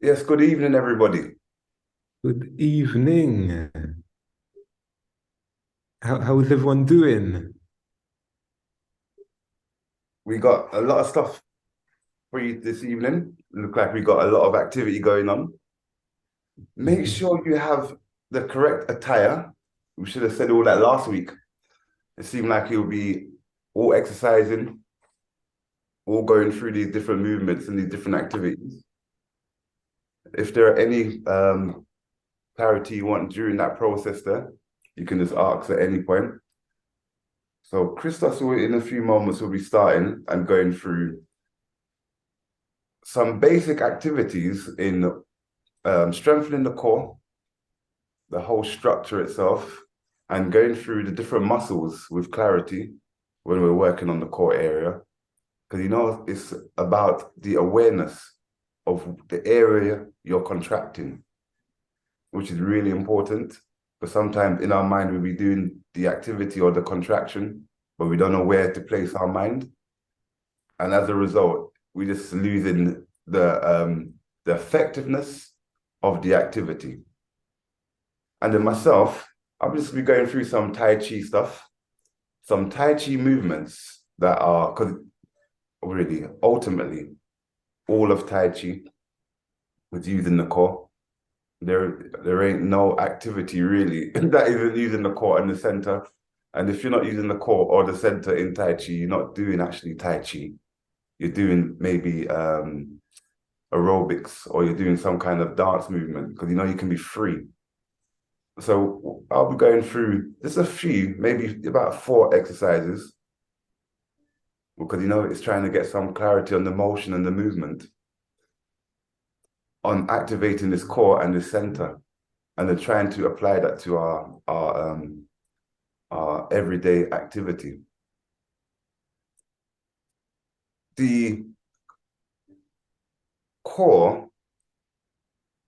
Yes, good evening, everybody. Good evening. How is everyone doing? We got a lot of stuff for you this evening. Look like we got a lot of activity going on. Make Mhm. sure you have the correct attire. We should have said all that last week. It seemed like you'll be all exercising, all going through these different movements and these different activities. If there are any clarity you want during that process there, you can just ask at any point. So Christos will, in a few moments, will be starting and going through some basic activities in strengthening the core, the whole structure itself, and going through the different muscles with clarity when we're working on the core area. Because it's about the awareness of the area you're contracting, which is really important. But sometimes in our mind, we'll be doing the activity or the contraction, but we don't know where to place our mind. And as a result, we just losing the effectiveness of the activity. And then myself, I'm just be going through some Tai Chi stuff, some Tai Chi movements that are, because really, ultimately, all of Tai Chi was using the core. There ain't no activity really that isn't using the core and the center. And if you're not using the core or the center in Tai Chi, you're not doing actually Tai Chi. You're doing maybe aerobics or you're doing some kind of dance movement because you can be free. So I'll be going through just a few, maybe about four exercises, because it's trying to get some clarity on the motion and the movement, on activating this core and this center, and then trying to apply that to our everyday activity. The core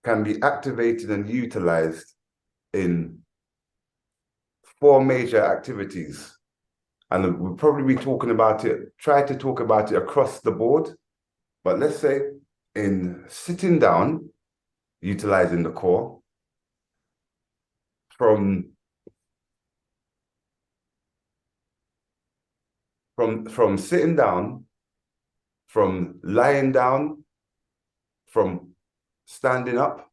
can be activated and utilized in four major activities. And we'll probably be talking about it, try to talk about it across the board. But let's say in sitting down, utilizing the core, from from sitting down, from lying down, from standing up,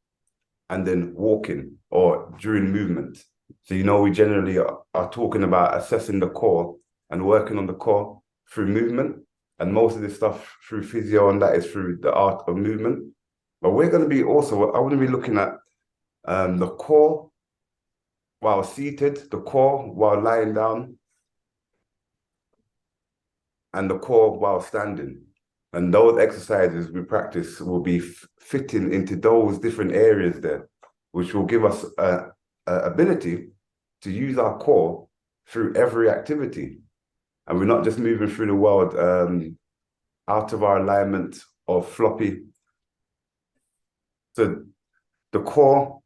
and then walking or during movement. So we generally are talking about assessing the core and working on the core through movement. And most of this stuff through physio and that is through the art of movement. But we're going to be also, I want to be looking at the core while seated, the core while lying down, and the core while standing. And those exercises we practice will be fitting into those different areas there, which will give us a ability to use our core through every activity. And we're not just moving through the world out of our alignment or floppy. So the core,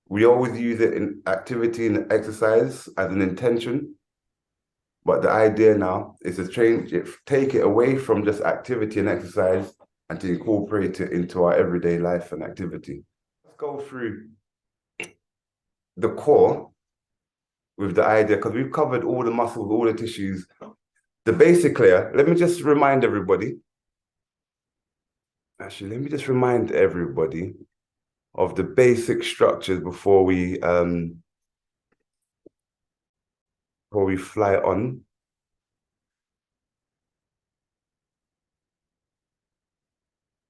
we always use it in activity and exercise as an intention. But the idea now is to change it, take it away from just activity and exercise and to incorporate it into our everyday life and activity. Let's go through the core with the idea, because we've covered all the muscles, all the tissues. The basic layer, let me just remind everybody. Actually, let me just remind everybody of the basic structures before we fly on.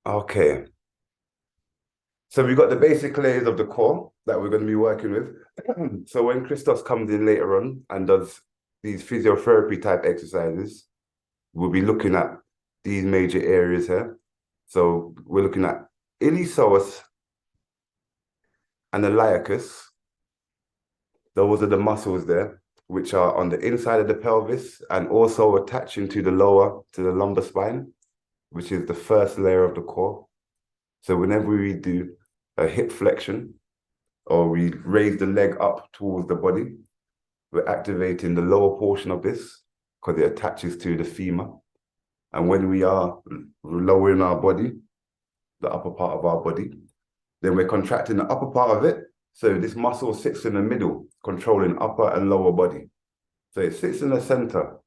Okay. So we've got the basic layers of the core that we're going to be working with. So when Christos comes in later on and does these physiotherapy type exercises, we'll be looking at these major areas here. So we're looking at iliopsoas and iliacus. Those are the muscles there, which are on the inside of the pelvis and also attaching to the lumbar spine, which is the first layer of the core. So whenever we do a hip flexion or we raise the leg up towards the body, we're activating the lower portion of this because it attaches to the femur. And when we are lowering our body, the upper part of our body. Then we're contracting the upper part of it. So this muscle sits in the middle, controlling upper and lower body. So it sits in the center,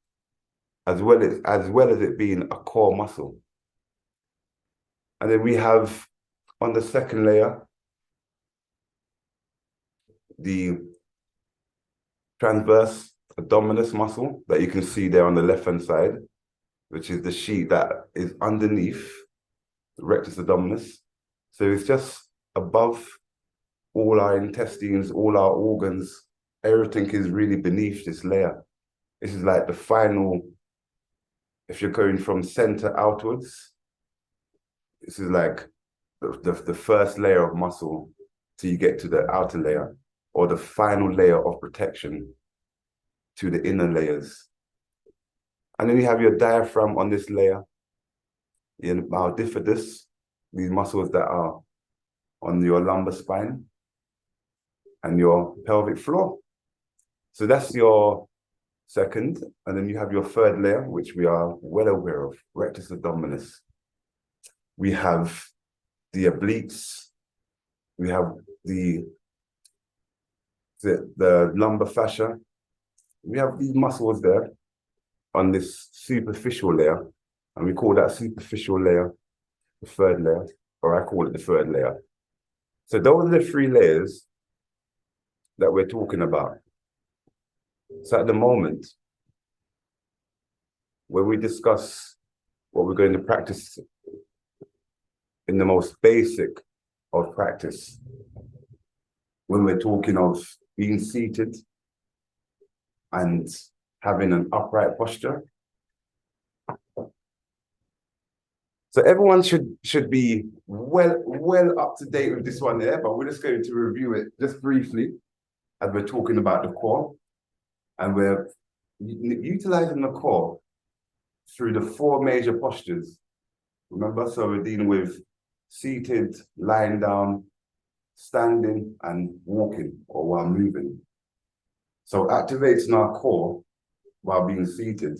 as well as it being a core muscle. And then we have on the second layer, the transverse abdominis muscle that you can see there on the left-hand side, which is the sheet that is underneath the rectus abdominis. So it's just above all our intestines, all our organs. Everything is really beneath this layer. This is like the final, if you're going from center outwards, this is like the first layer of muscle till you get to the outer layer, or the final layer of protection to the inner layers. And then you have your diaphragm on this layer, your bifidus, these muscles that are on your lumbar spine and your pelvic floor. So that's your second. And then you have your third layer, which we are well aware of, rectus abdominis. We have the obliques. We have the lumbar fascia. We have these muscles there on this superficial layer, and we call that superficial layer the third layer, or I call it the third layer. So those are the three layers that we're talking about. So at the moment, when we discuss what we're going to practice in the most basic of practice, when we're talking of being seated and having an upright posture. So everyone should be well up to date with this one there, but we're just going to review it just briefly as we're talking about the core. And we're utilizing the core through the four major postures. Remember, so we're dealing with seated, lying down, standing, and walking, or while moving. So activating our core while being seated,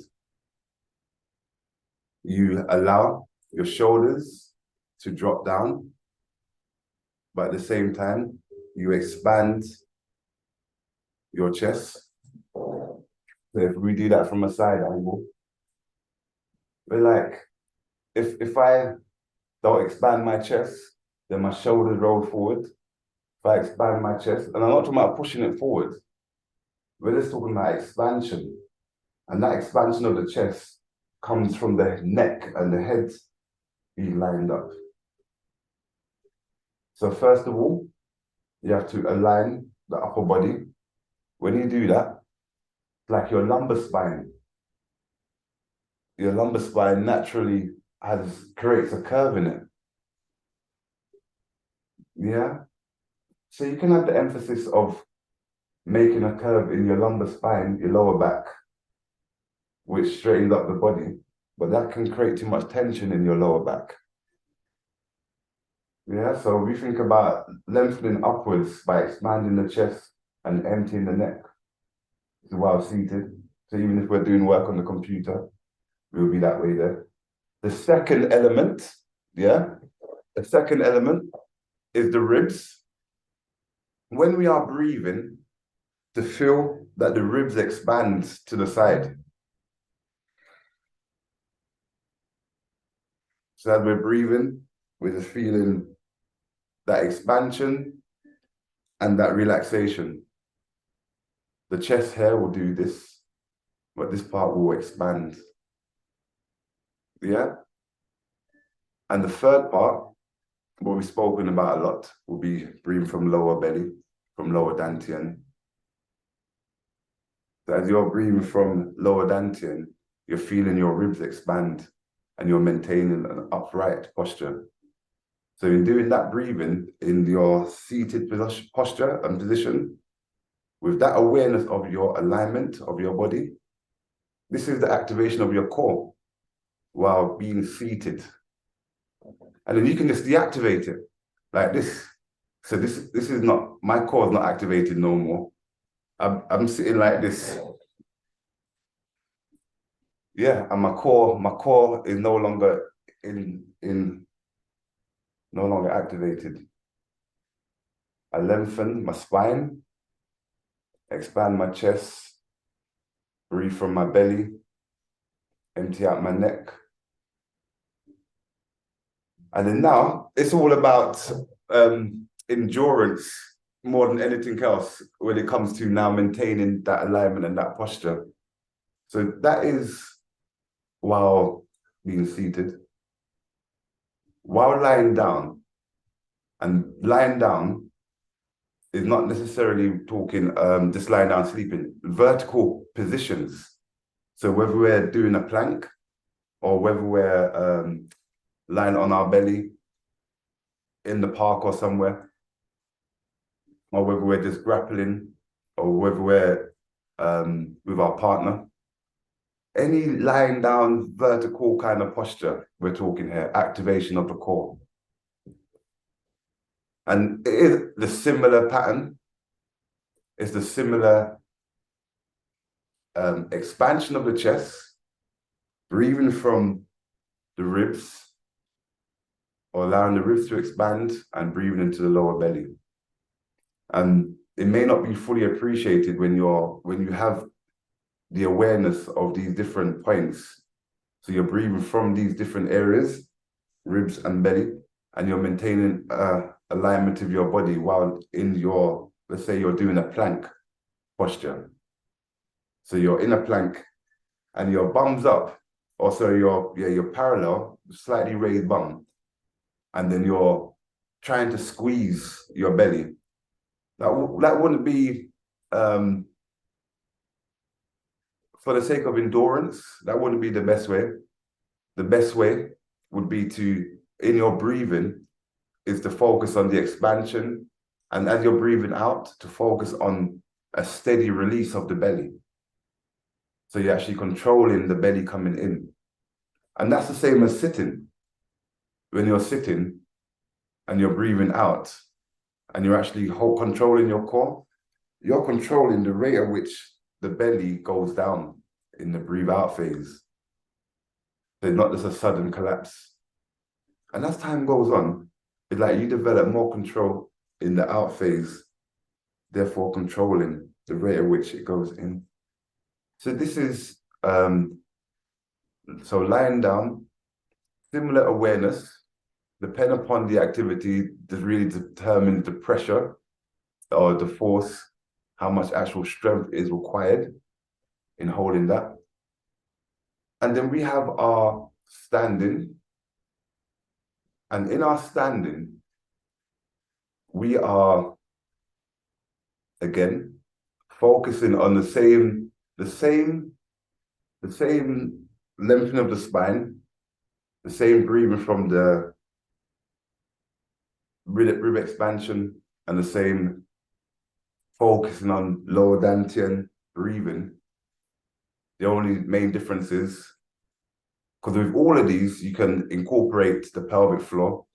you allow your shoulders to drop down, but at the same time, you expand your chest. So if we do that from a side angle, we're like, if I don't expand my chest, then my shoulders roll forward. If I expand my chest, and I'm not talking about pushing it forward, we're just talking about expansion. And that expansion of the chest comes from the neck and the head being lined up. So first of all, you have to align the upper body. When you do that, like your lumbar spine naturally creates a curve in it. Yeah. So you can have the emphasis of making a curve in your lumbar spine, your lower back, which straightens up the body, but that can create too much tension in your lower back. Yeah, so we think about lengthening upwards by expanding the chest and emptying the neck while seated. So even if we're doing work on the computer, we'll be that way there. The second element is the ribs. When we are breathing, to feel that the ribs expand to the side. So as we're breathing, we're just feeling that expansion and that relaxation. The chest hair will do this, but this part will expand. Yeah? And the third part, what we've spoken about a lot, will be breathing from lower belly, from lower dantian. So as you're breathing from lower dantian, you're feeling your ribs expand and you're maintaining an upright posture. So in doing that breathing in your seated posture and position, with that awareness of your alignment of your body, this is the activation of your core while being seated. And then you can just deactivate it like this. So this is not, my core is not activated no more. I'm sitting like this. Yeah, and my core is no longer in no longer activated. I lengthen my spine, expand my chest, breathe from my belly, empty out my neck. And then now it's all about endurance more than anything else when it comes to now maintaining that alignment and that posture. So that is while being seated. While lying down, and lying down is not necessarily talking just lying down sleeping, vertical positions. So whether we're doing a plank or whether we're lying on our belly in the park or somewhere, or whether we're just grappling, or whether we're with our partner, any lying down vertical kind of posture, we're talking here, activation of the core. And it is the similar pattern. It's the similar expansion of the chest, breathing from the ribs, or allowing the ribs to expand and breathing into the lower belly. And it may not be fully appreciated when you have the awareness of these different points. So you're breathing from these different areas, ribs and belly, and you're maintaining alignment of your body while in your, let's say you're doing a plank posture. So you're in a plank and your bum's up, or so you're parallel, slightly raised bum, and then you're trying to squeeze your belly. That wouldn't be, for the sake of endurance, that wouldn't be the best way. The best way would be to, in your breathing, is to focus on the expansion, and as you're breathing out, to focus on a steady release of the belly. So you're actually controlling the belly coming in. And that's the same as sitting. When you're sitting and you're breathing out and you're actually controlling your core, you're controlling the rate at which the belly goes down in the breathe out phase. So it's not just a sudden collapse. And as time goes on, it's like you develop more control in the out phase, therefore controlling the rate at which it goes in. So this is, so lying down, similar awareness, depend upon the activity that really determines the pressure or the force, how much actual strength is required in holding that. And then we have our standing. And in our standing, we are, again, focusing on the same lengthening of the spine, the same breathing from the rib expansion, and the same focusing on lower dantian breathing. The only main difference is, because with all of these, you can incorporate the pelvic floor.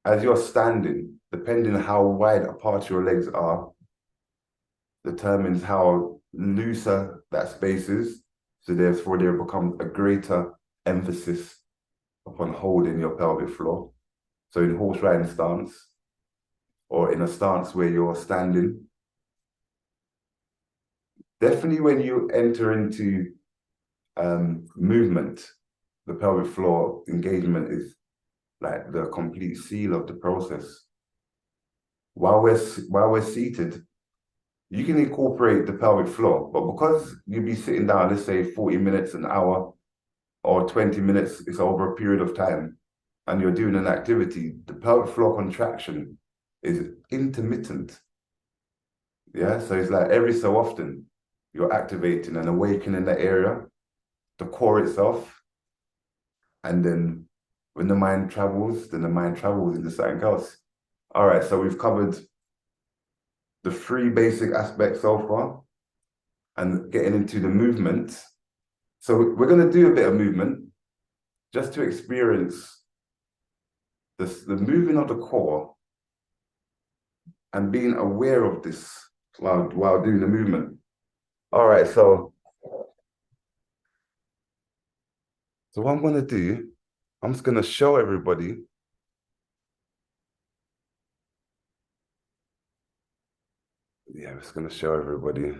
As you're standing, depending on how wide apart your legs are, determines how looser that space is. So therefore, there becomes a greater emphasis upon holding your pelvic floor. So in horse riding stance, or in a stance where you're standing, definitely when you enter into movement, the pelvic floor engagement is like the complete seal of the process. While we're seated, you can incorporate the pelvic floor, but because you'll be sitting down, let's say 40 minutes, an hour, or 20 minutes, it's over a period of time, and you're doing an activity, the pelvic floor contraction is intermittent. Yeah, so it's like every so often you're activating and awakening the area, the core itself, and then when the mind travels, then the mind travels into something else. All right, so we've covered the three basic aspects so far and getting into the movement. So we're going to do a bit of movement just to experience the moving of the core and being aware of this while doing the movement. All right, so what I'm going to do, I'm just going to show everybody Yeah, I'm just going to show everybody.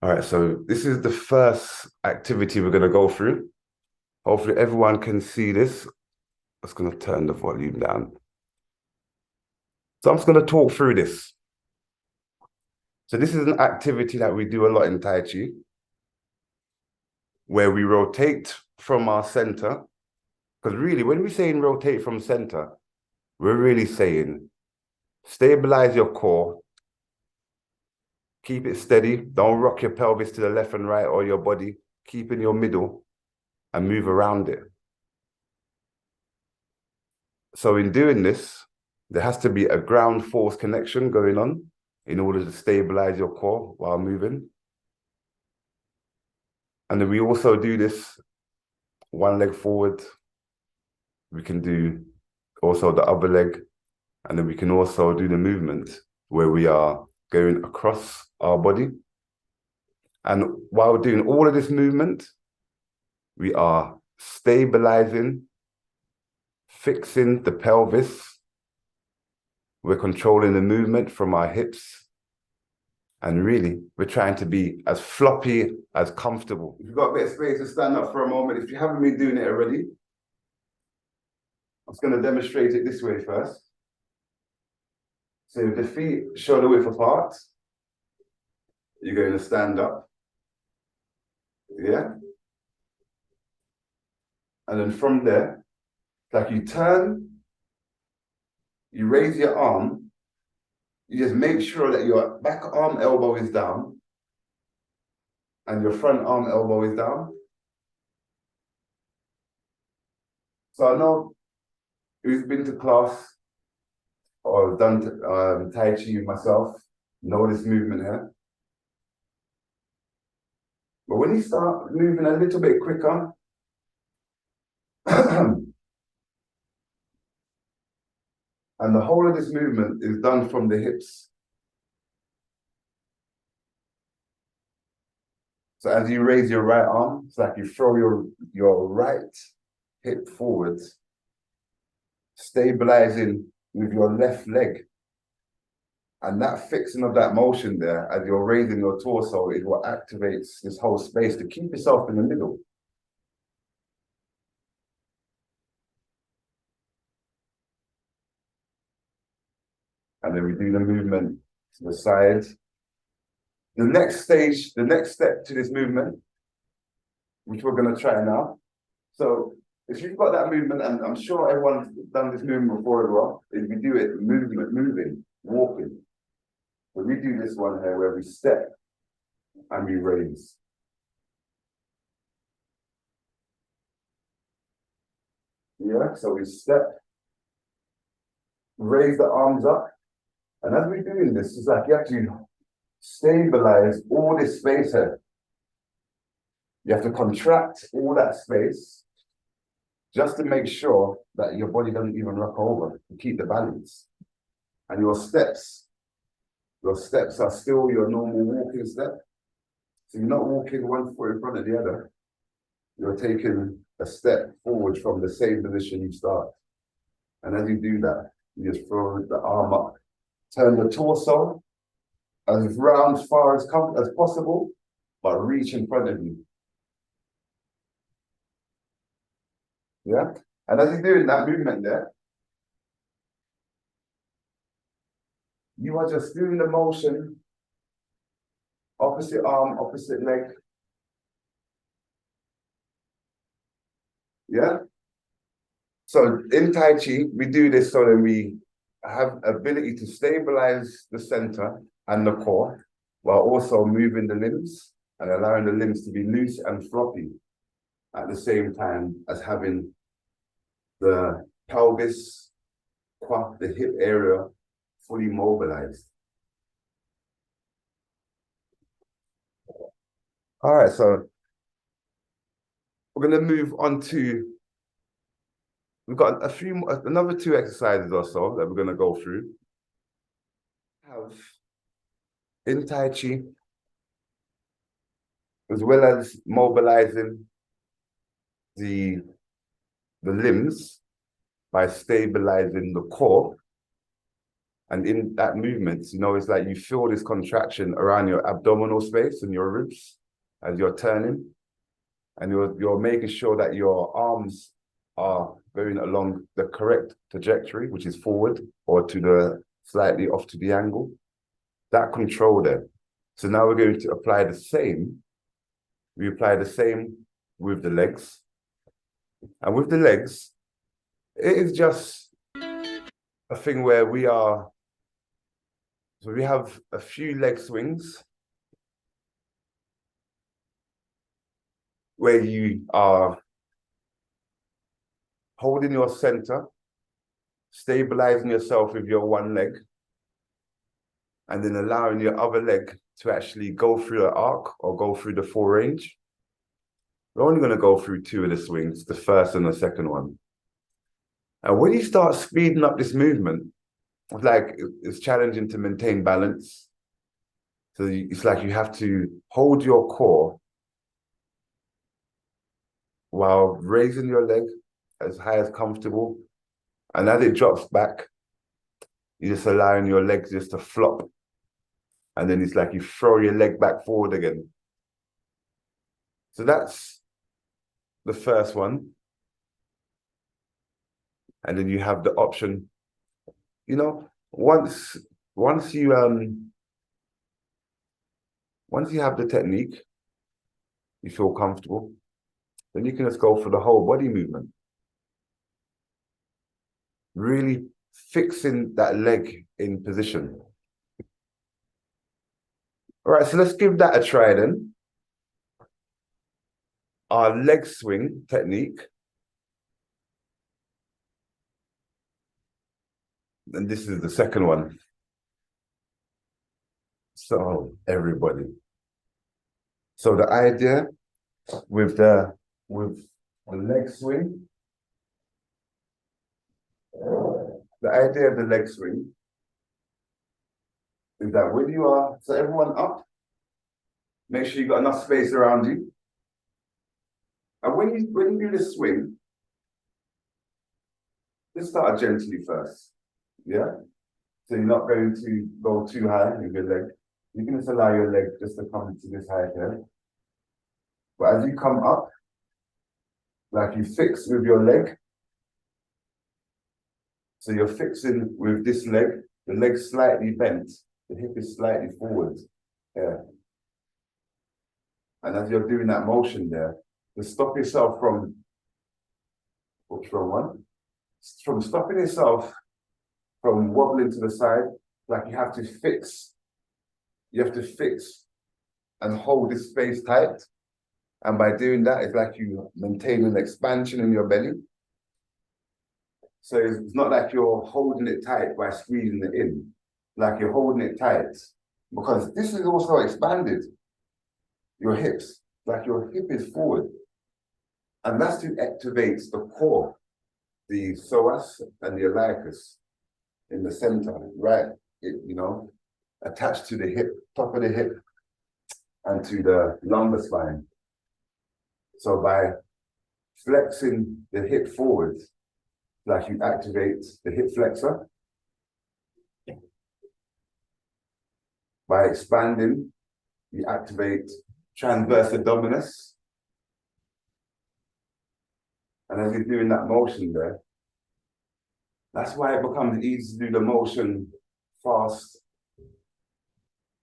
All right, so this is the first activity we're going to go through. Hopefully everyone can see this. I'm just going to turn the volume down. So I'm just going to talk through this. So this is an activity that we do a lot in Tai Chi, where we rotate from our center. Because really, when we say rotate from center, we're really saying stabilize your core, keep it steady, don't rock your pelvis to the left and right or your body, keep in your middle and move around it. So in doing this, there has to be a ground force connection going on in order to stabilize your core while moving. And then we also do this one leg forward. We can do also the other leg. And then we can also do the movement where we are going across our body. And while doing all of this movement, we are stabilizing, fixing the pelvis. We're controlling the movement from our hips. And really, we're trying to be as floppy, as comfortable. If you've got a bit of space to stand up for a moment, if you haven't been doing it already, I'm just going to demonstrate it this way first. So if the feet shoulder width apart, you're going to stand up. Yeah? And then from there, like you turn, you raise your arm, you just make sure that your back arm elbow is down and your front arm elbow is down. So I know who's been to class or done Tai Chi myself, know this movement here. But when you start moving a little bit quicker, and the whole of this movement is done from the hips. So as you raise your right arm, it's like you throw your right hip forwards, stabilizing with your left leg. And that fixing of that motion there as you're raising your torso is what activates this whole space to keep yourself in the middle. And then we do the movement to the side. The next stage, the next step to this movement, which we're going to try now. So if you've got that movement, and I'm sure everyone's done this movement before as well, if we do it moving, walking. So we do this one here where we step and we raise. Yeah, so we step, raise the arms up. And as we're doing this, it's like you have to stabilize all this space here. You have to contract all that space just to make sure that your body doesn't even rock over, to keep the balance. And your steps are still your normal walking step. So you're not walking one foot in front of the other. You're taking a step forward from the same position you start. And as you do that, you just throw the arm up, turn the torso as round as far as possible, but reach in front of you. Yeah? And as you're doing that movement there, you are just doing the motion, opposite arm, opposite leg. Yeah? So in Tai Chi, we do this so that we have ability to stabilize the center and the core while also moving the limbs and allowing the limbs to be loose and floppy at the same time as having the pelvis, the hip area fully mobilized. All right, so we're going to move on to, we've got another two exercises or so that we're going to go through. Have in Tai Chi, as well as mobilizing the limbs, by stabilizing the core. And in that movement, it's like you feel this contraction around your abdominal space and your ribs as you're turning. And you're making sure that your arms are going along the correct trajectory, which is forward or to the slightly off to the angle. That control there. So now we're going to apply the same. We apply the same with the legs. And with the legs, it is just a thing where we have a few leg swings where you are holding your center, stabilizing yourself with your one leg, and then allowing your other leg to actually go through the arc or go through the full range. We're only going to go through two of the swings, the first and the second one. And when you start speeding up this movement, it's challenging to maintain balance. So it's like you have to hold your core while raising your leg as high as comfortable. And as it drops back, you're just allowing your legs just to flop. And then it's like you throw your leg back forward again. So that's the first one. And then you have the option, once you have the technique, you feel comfortable, then you can just go for the whole body movement. Really fixing that leg in position. All right, so let's give that a try then. Our leg swing technique. And this is the second one. So everybody. So the idea with the leg swing, the idea of the leg swing is that when you are, so everyone up, make sure you've got enough space around you. And when you do this swing, just start gently first. Yeah? So you're not going to go too high with your leg. You can just allow your leg just to come to this height here. But as you come up, like you fix with your leg. So you're fixing with this leg, the leg slightly bent, the hip is slightly forward. Yeah. And as you're doing that motion there, to stop yourself from stopping yourself from wobbling to the side, like you have to fix and hold this space tight. And by doing that, it's like you maintain an expansion in your belly. So it's not like you're holding it tight by squeezing it in, like you're holding it tight, because this is also expanded. Your hips, like your hip is forward. And that's to activate the core, the psoas and the iliacus in the center, right? Attached to the hip, top of the hip, and to the lumbar spine. So by flexing the hip forward, like you activate the hip flexor. By expanding, you activate transverse abdominis. And as you're doing that motion there, that's why it becomes easy to do the motion fast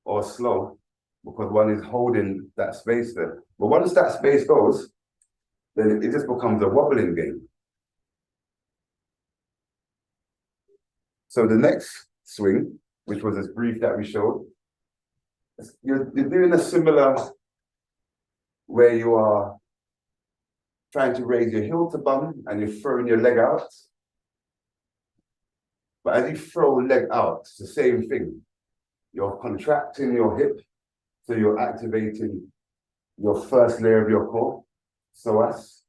or slow, because one is holding that space there. But once that space goes, then it just becomes a wobbling game. So the next swing, which was as brief that we showed, you're doing a similar where you are trying to raise your heel to bum and you're throwing your leg out. But as you throw a leg out, it's the same thing. You're contracting your hip, so you're activating your first layer of your core, psoas.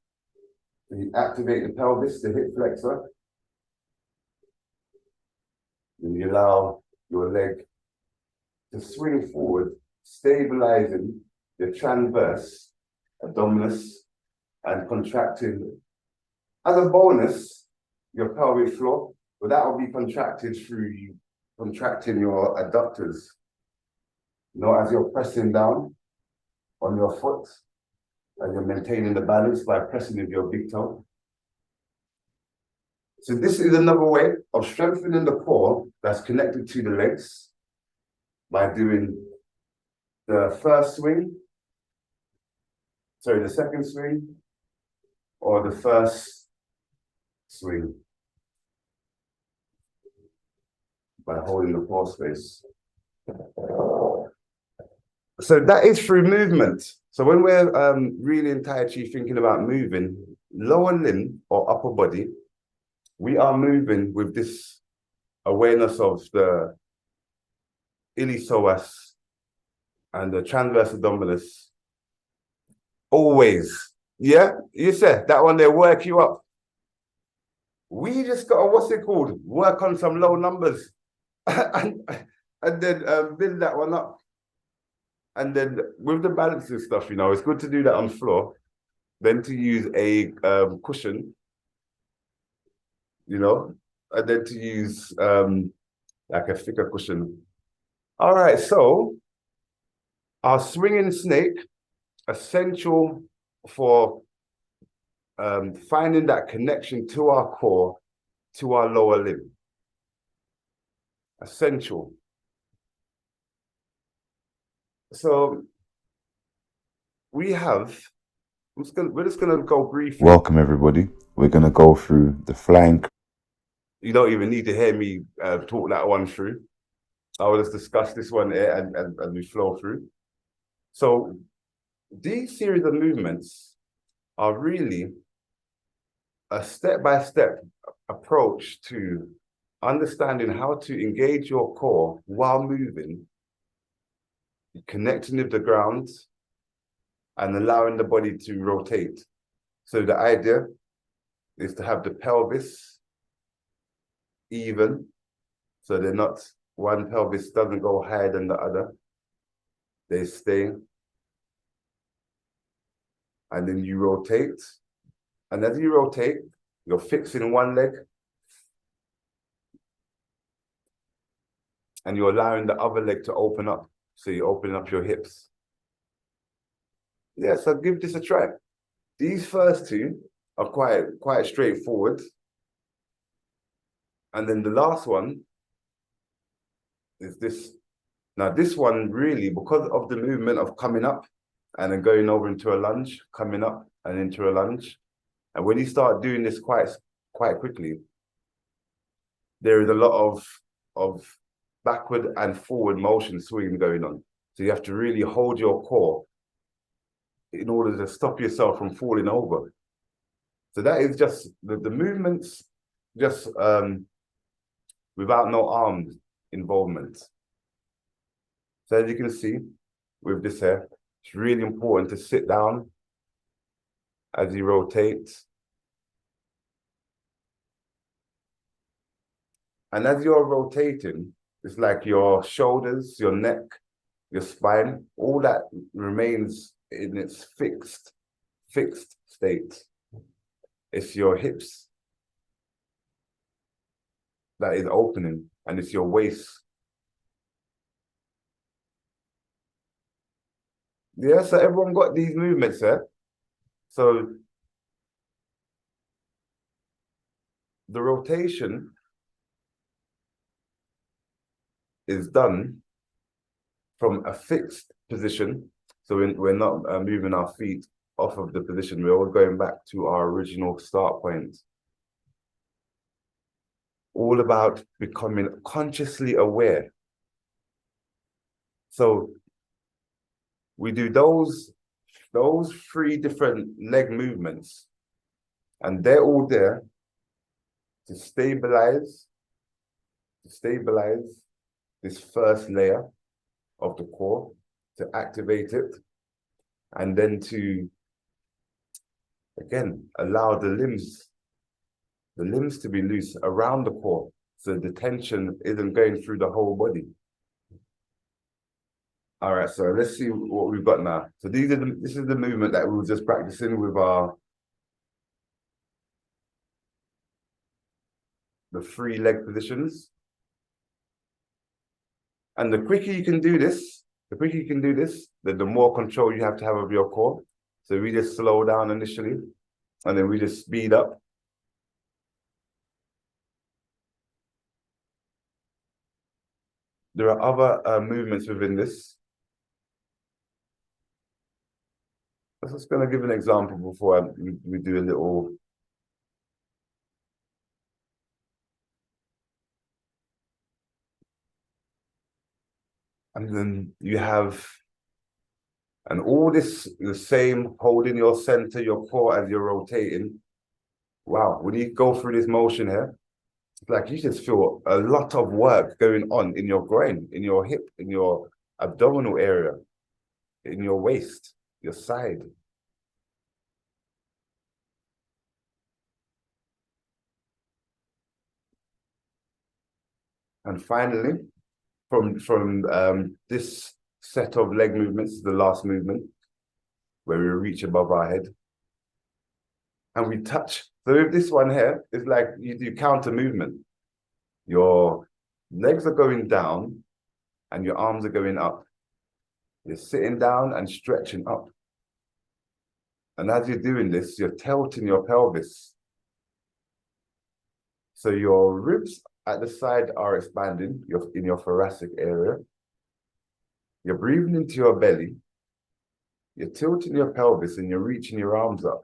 So you activate the pelvis, the hip flexor. And you allow your leg to swing forward, stabilizing the transverse abdominis and contracting. As a bonus, your pelvic floor, but that will be contracted through you contracting your adductors. You know, as you're pressing down on your foot, and you're maintaining the balance by pressing with your big toe. So this is another way of strengthening the core that's connected to the legs by doing the second swing, or the first swing by holding the core space. So that is through movement. So when we're really in Tai Chi thinking about moving, lower limb or upper body, we are moving with this awareness of the iliopsoas and the transverse abdominis. Always. Yeah, you said that one, they work you up. We just got to, what's it called? Work on some low numbers and then build that one up. And then with the balancing stuff, you know, it's good to do that on floor, then to use a cushion, you know, and then to use like a thicker cushion. All right, so our swinging snake, essential for finding that connection to our core, to our lower limb. Essential. So we have, we're just gonna go briefly. Welcome everybody. We're gonna go through the flying. You don't even need to hear me talk that one through. I will just discuss this one here and we flow through. So these series of movements are really a step-by-step approach to understanding how to engage your core while moving, connecting with the ground, and allowing the body to rotate. So the idea is to have the pelvis even, so they're not, one pelvis doesn't go higher than the other. They stay. And then you rotate. And as you rotate, you're fixing one leg. And you're allowing the other leg to open up. So you're opening up your hips. Yeah, so give this a try. These first two are quite straightforward. And then the last one is this. Now this one really, because of the movement of coming up and then going over into a lunge, coming up and into a lunge. And when you start doing this quite quickly, there is a lot of backward and forward motion swing going on. So you have to really hold your core in order to stop yourself from falling over. So that is just the movements, just without no arm involvement. So as you can see with this here, it's really important to sit down as you rotate. And as you're rotating, it's like your shoulders, your neck, your spine, all that remains in its fixed state. It's your hips that is opening, and it's your waist. Yeah, so everyone got these movements there. So the rotation is done from a fixed position. So we're not moving our feet off of the position. We're all going back to our original start point. All about becoming consciously aware. So we do those three different leg movements, and they're all there to stabilize this first layer of the core, to activate it, and then to, again, allow the limbs to be loose around the core, so the tension isn't going through the whole body. All right, so let's see what we've got now. So this is the movement that we were just practicing with our the 3 leg positions. And the quicker you can do this, then the more control you have to have of your core. So we just slow down initially, and then we just speed up. There are other movements within this. I'm just going to give an example before we do a little. And then you have, and all this, the same, holding your center, your core as you're rotating. Wow, when you go through this motion here, it's like you just feel a lot of work going on in your groin, in your hip, in your abdominal area, in your waist, your side. And finally, from this set of leg movements, the last movement, where we reach above our head, and we touch. So with this one here, it's like you do counter movement. Your legs are going down and your arms are going up. You're sitting down and stretching up. And as you're doing this, you're tilting your pelvis. So your ribs at the side are expanding in your thoracic area. You're breathing into your belly. You're tilting your pelvis and you're reaching your arms up.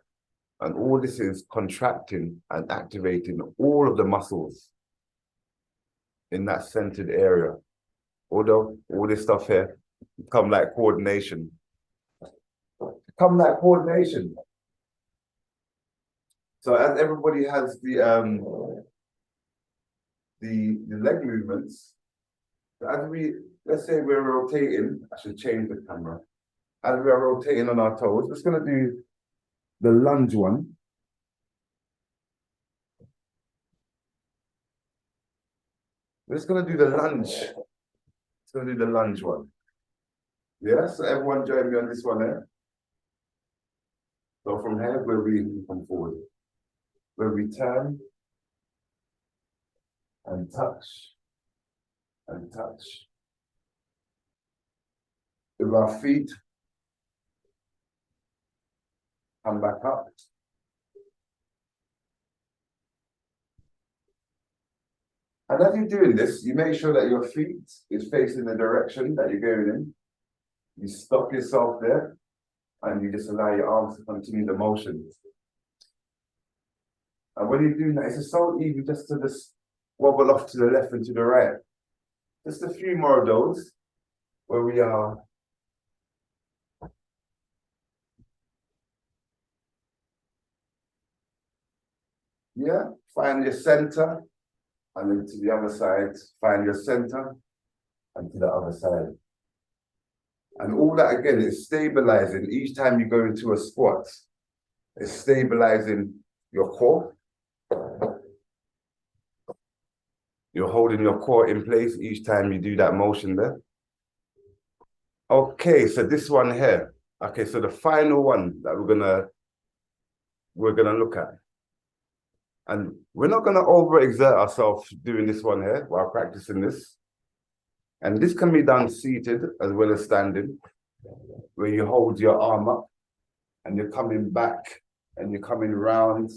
And all this is contracting and activating all of the muscles in that centered area. Although all this stuff here come like coordination. So as everybody has the leg movements, as let's say we're rotating, I should change the camera. As we are rotating on our toes, we're just gonna do the lunge one. We're just gonna do the lunge. It's gonna do the lunge one. Yeah, so everyone join me on this one there. So from here, where we come forward, where we turn and touch and touch. With our feet, come back up. And as you're doing this, you make sure that your feet is facing the direction that you're going in. You stop yourself there, and you just allow your arms to continue the motion. And when you're doing that, it's just so easy just to wobble off to the left and to the right. Just a few more of those, where we are. Yeah, find your center, and then to the other side, find your center, and to the other side. And all that again is stabilizing each time you go into a squat. It's stabilizing your core. You're holding your core in place each time you do that motion there. Okay, so this one here. Okay, so the final one that we're gonna look at. And we're not gonna overexert ourselves doing this one here while practicing this. And this can be done seated as well as standing, where you hold your arm up and you're coming back and you're coming round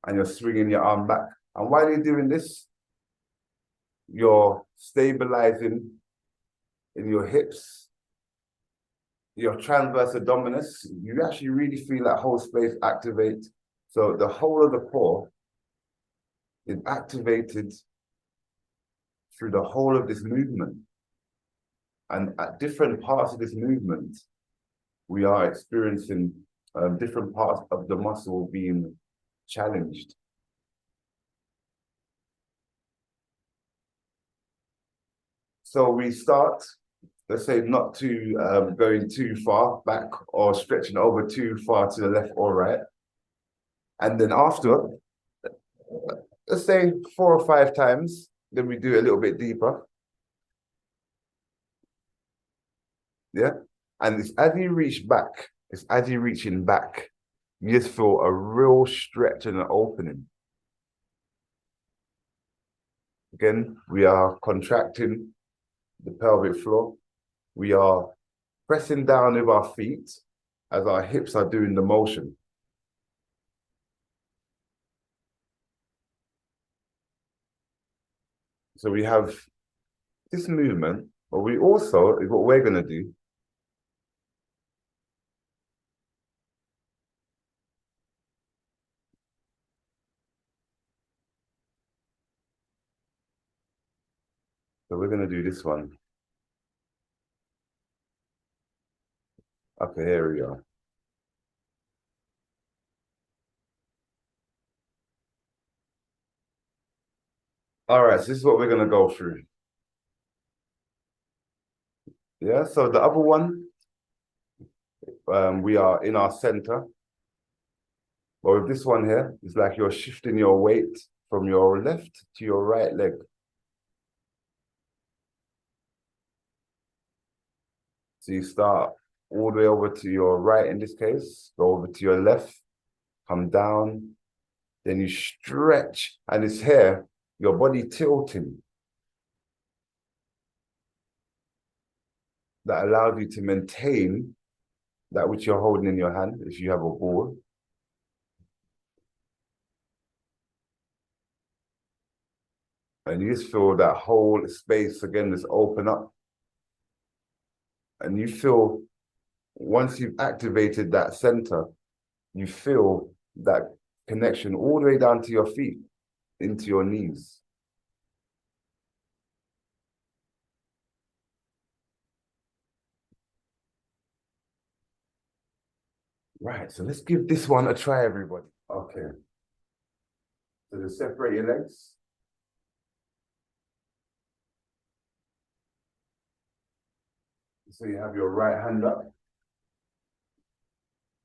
and you're swinging your arm back. And while you're doing this, you're stabilizing in your hips, your transverse abdominis. You actually really feel that whole space activate. So the whole of the core is activated through the whole of this movement. And at different parts of this movement, we are experiencing different parts of the muscle being challenged. So we start, let's say, not too going too far back or stretching over too far to the left or right. And then after, let's say 4 or 5 times, then we do a little bit deeper. Yeah. And it's as you reach back, it's as you're reaching back, you just feel a real stretch and an opening. Again, we are contracting the pelvic floor. We are pressing down with our feet as our hips are doing the motion. So we have this movement, but we also, what we're going to do, so we're going to do this one. Okay, here we go. All right, so this is what we're going to go through. Yeah, so the other one, we are in our center. But with this one here, it's like you're shifting your weight from your left to your right leg. So you start all the way over to your right in this case, go over to your left, come down, then you stretch, and it's here, your body tilting. That allows you to maintain that which you're holding in your hand, if you have a ball. And you just feel that whole space again just open up. And you feel, once you've activated that center, you feel that connection all the way down to your feet, into your knees. Right, so let's give this one a try, everybody. Okay. So just separate your legs. So you have your right hand up.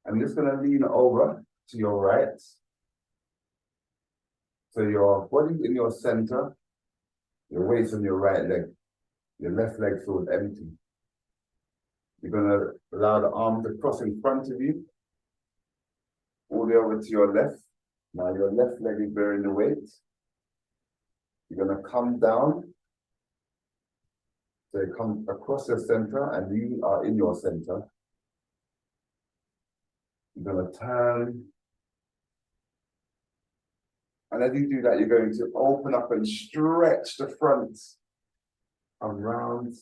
I'm just going to lean over to your right. So your body's in your center, your weight's on your right leg. Your left leg feels empty. You're going to allow the arm to cross in front of you, all the way over to your left. Now your left leg is bearing the weight. You're going to come down. So you come across your center and you are in your center. You're going to turn. And as you do that, you're going to open up and stretch the front around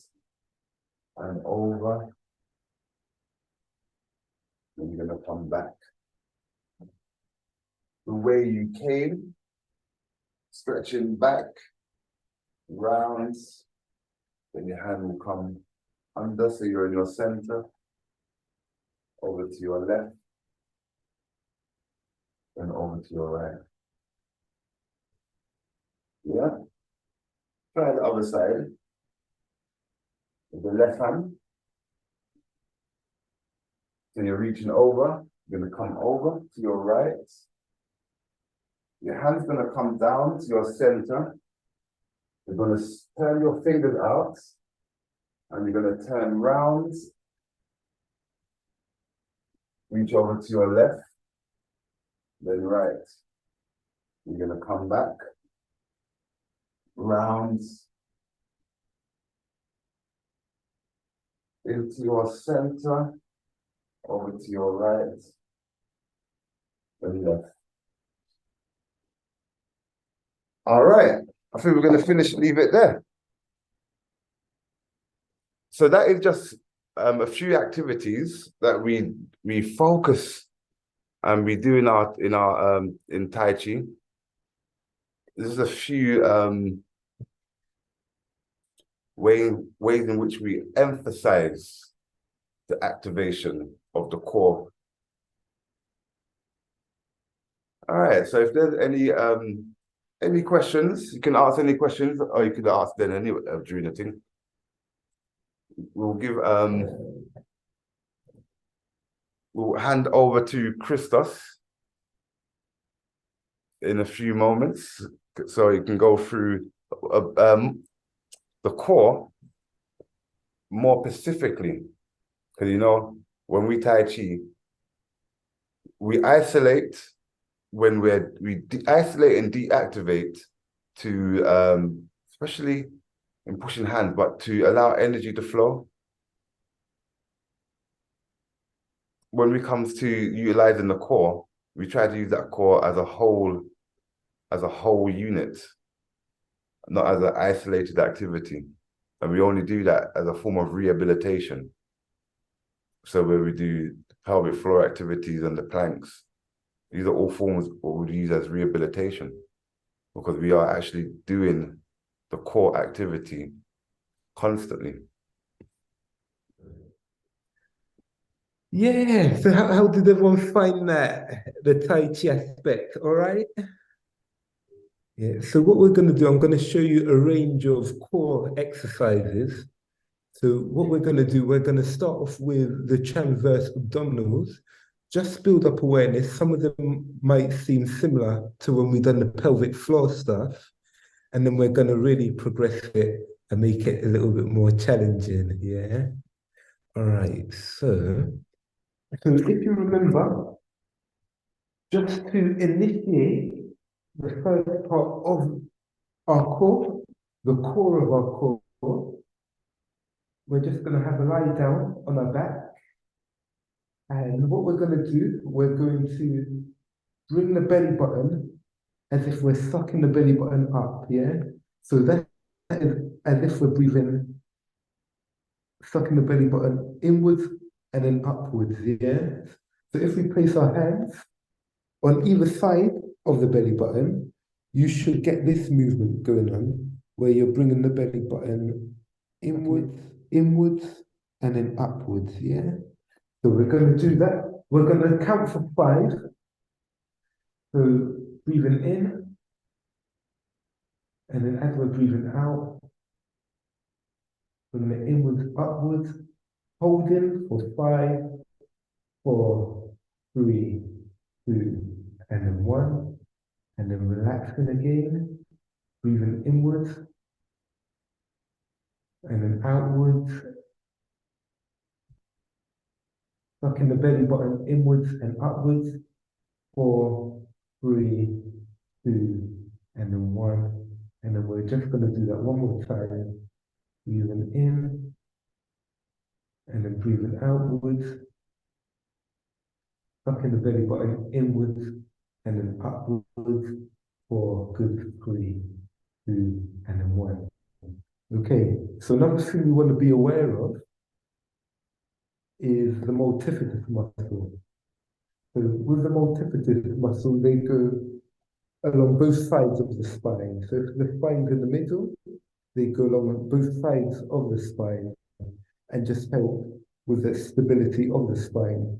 and over. Then you're going to come back the way you came, stretching back, round. Then your hand will come under, so you're in your center, over to your left, and over to your right. Yeah. Try the other side. With the left hand. So you're reaching over, you're going to come over to your right. Your hand's going to come down to your center. You're going to turn your fingers out, and you're going to turn round. Reach over to your left, then right. You're going to come back, round, into your center, over to your right, and left. All right, I think we're going to leave it there. So that is just a few activities that we focus and we do in Tai Chi. This is a few ways in which we emphasize the activation of the core. All right, so if there's any questions, you can ask any questions, or you could ask then anyway during the thing. We'll give we'll hand over to Christos in a few moments, so you can go through the core more specifically, because when we Tai Chi, we isolate when we isolate and deactivate to especially in pushing hands, but to allow energy to flow. When it comes to utilizing the core, we try to use that core as a whole unit, not as an isolated activity. And we only do that as a form of rehabilitation. So where we do pelvic floor activities and the planks, these are all forms what we use as rehabilitation because we are actually doing the core activity constantly. Yeah, so how did everyone find that, the Tai Chi aspect? All right. Yeah, so what we're going to do, I'm going to show you a range of core exercises. So what we're going to do, we're going to start off with the transverse abdominals, just build up awareness. Some of them might seem similar to when we've done the pelvic floor stuff, and then we're going to really progress it and make it a little bit more challenging, yeah? All right, so if you remember, just to initiate the first part of our core, the core of our core, we're just going to have a lie down on our back. And what we're going to do, we're going to bring the belly button as if we're sucking the belly button up, yeah? So that is as if we're breathing, sucking the belly button inwards and then upwards, yeah? So if we place our hands on either side of the belly button, you should get this movement going on where you're bringing the belly button inwards, and then upwards, yeah? So we're going to do that. We're going to count for 5. So breathing in, and then as we're breathing out, bringing it inwards, upwards, holding for 5, 4, 3, 2, and then 1, and then relaxing again, breathing inwards, and then outwards, sucking the belly button inwards and upwards, 4, 3, 2, and then 1, and then we're just going to do that one more time, breathing in, and then breathing outwards, sucking the belly button inwards and then upwards for good 3, 2, and then 1. Okay, so another thing we want to be aware of is the multifidus muscle. So with the multifidus muscle, they go along both sides of the spine. So if the spine's in the middle, they go along both sides of the spine and just help with the stability of the spine.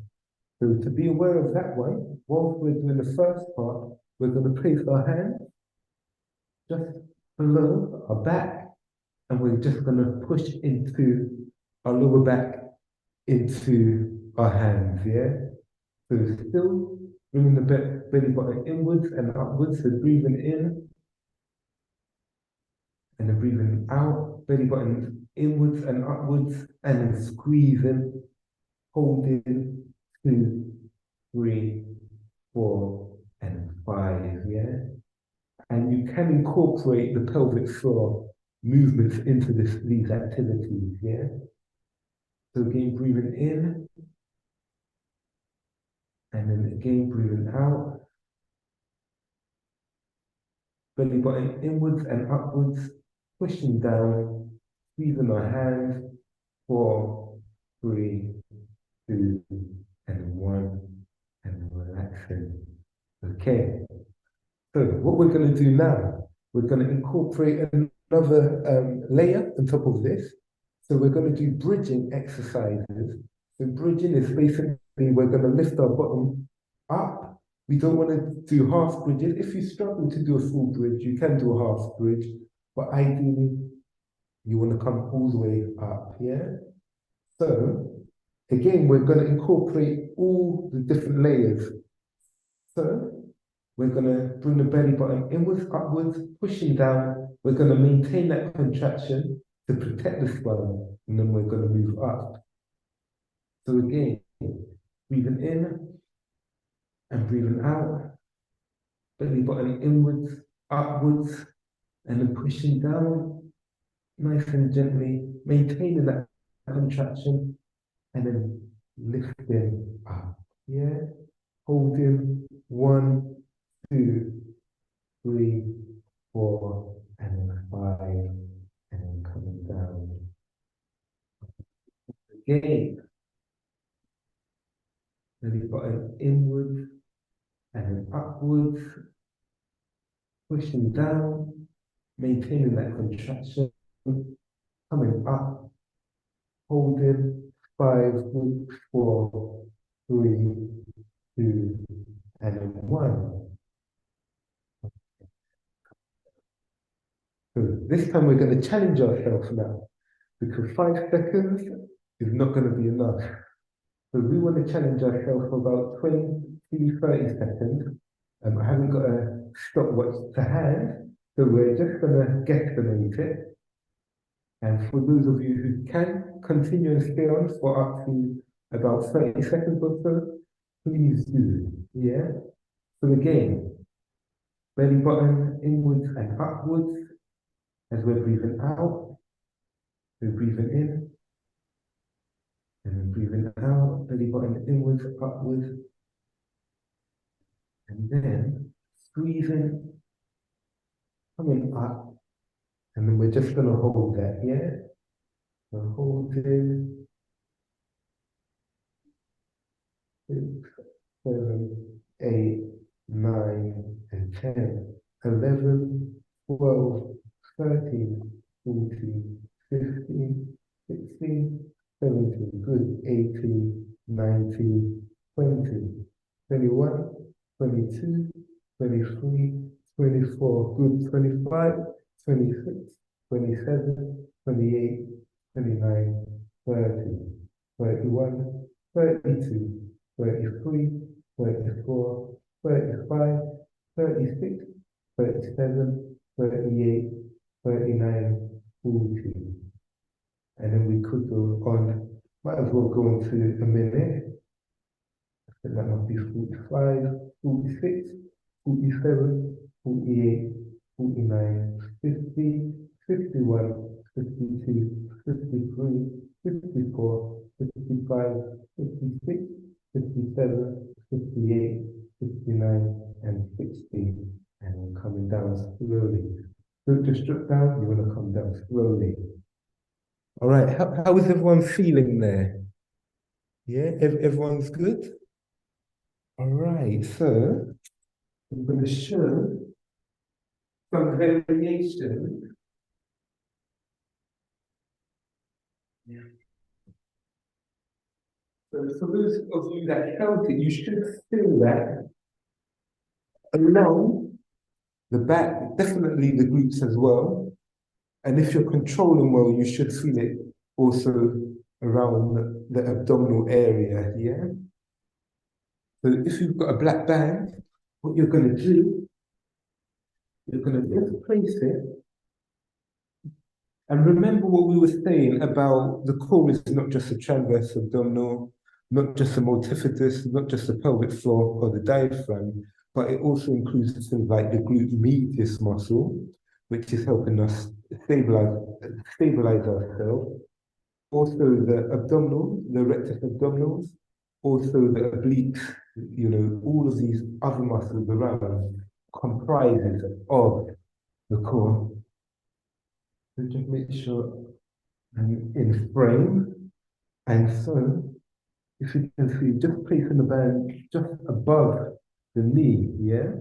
So to be aware of that one, whilst we're doing the first part, we're going to place our hand just below our back, and we're just going to push into our lower back into our hands, yeah? So still bringing the belly button inwards and upwards, so breathing in, and then breathing out, belly button inwards and upwards, and then squeezing, holding, 2, 3, 4, and 5, yeah? And you can incorporate the pelvic floor movements into these activities, yeah? So again, breathing in, and then again, breathing out. Belly button inwards and upwards, pushing down, squeezing our hands, 4, 3, 2, and 1, and relaxing. Okay, so what we're going to do now, we're going to incorporate another layer on top of this. So we're going to do bridging exercises. So bridging is basically we're going to lift our bottom up. We don't want to do half bridges. If you struggle to do a full bridge, you can do a half bridge, but ideally you want to come all the way up, yeah? So again, we're going to incorporate all the different layers. So we're going to bring the belly button inwards, upwards, pushing down. We're going to maintain that contraction to protect the spine, and then we're going to move up. So again, breathing in and breathing out. Belly button inwards, upwards, and then pushing down nice and gently, maintaining that contraction, and then lifting up. Yeah, holding 1, 2, 3, 4, and then 5, and then coming down. Again, belly button inwards and then upwards, pushing down, maintaining that contraction, coming up, holding 5, 4, 3, 2, and then 1. So this time we're going to challenge ourselves now because 5 seconds is not going to be enough. So we want to challenge ourselves for about 20, 30 seconds. I haven't got a stopwatch to hand, so we're just going to guesstimate it. And for those of you who can continue and stay on for up to about 30 seconds or so, please do. Yeah? So again, belly button inwards and upwards as we're breathing out. We're breathing in and then breathing out, belly button inwards, upwards, and then squeezing, coming up, and then we're just going to hold that, yeah? So holding, 6, 7, 8, 9, and 10, 11, 12, 13, 14, 15, 16, 17, good, 18, 19, 20, 21, 22, 23, 24, good, 25, 26, 27, 28, 29, 30, 31, 32, 33, 34, 35, 36, 37, 38, 39, 40. And then we could go on, might as well go into a minute. I think that must be 45, 46, 47, 48, 49, 50, 51, 52, 53, 54, 55, 56, 57, 58, 59, and 60. And then coming down slowly. Don't just drop down, you want to come down slowly. All right, how is everyone feeling there? Yeah, everyone's good? All right, so I'm going to show some variation. Yeah. So for those of you that felt it, you should feel that along the back, definitely the glutes as well. And if you're controlling well, you should feel it also around the abdominal area, yeah? So if you've got a black band, what you're going to do, you're going to just place it. And remember what we were saying about the core is not just the transverse abdominal, not just the multifidus, not just the pelvic floor or the diaphragm, but it also includes things like the glute medius muscle, which is helping us stabilize ourselves. Also the abdominal, the rectus abdominals, also the obliques, you know, all of these other muscles around comprises of the core. So just make sure I'm in frame. And so, if you can see, just placing the band just above the knee, yeah?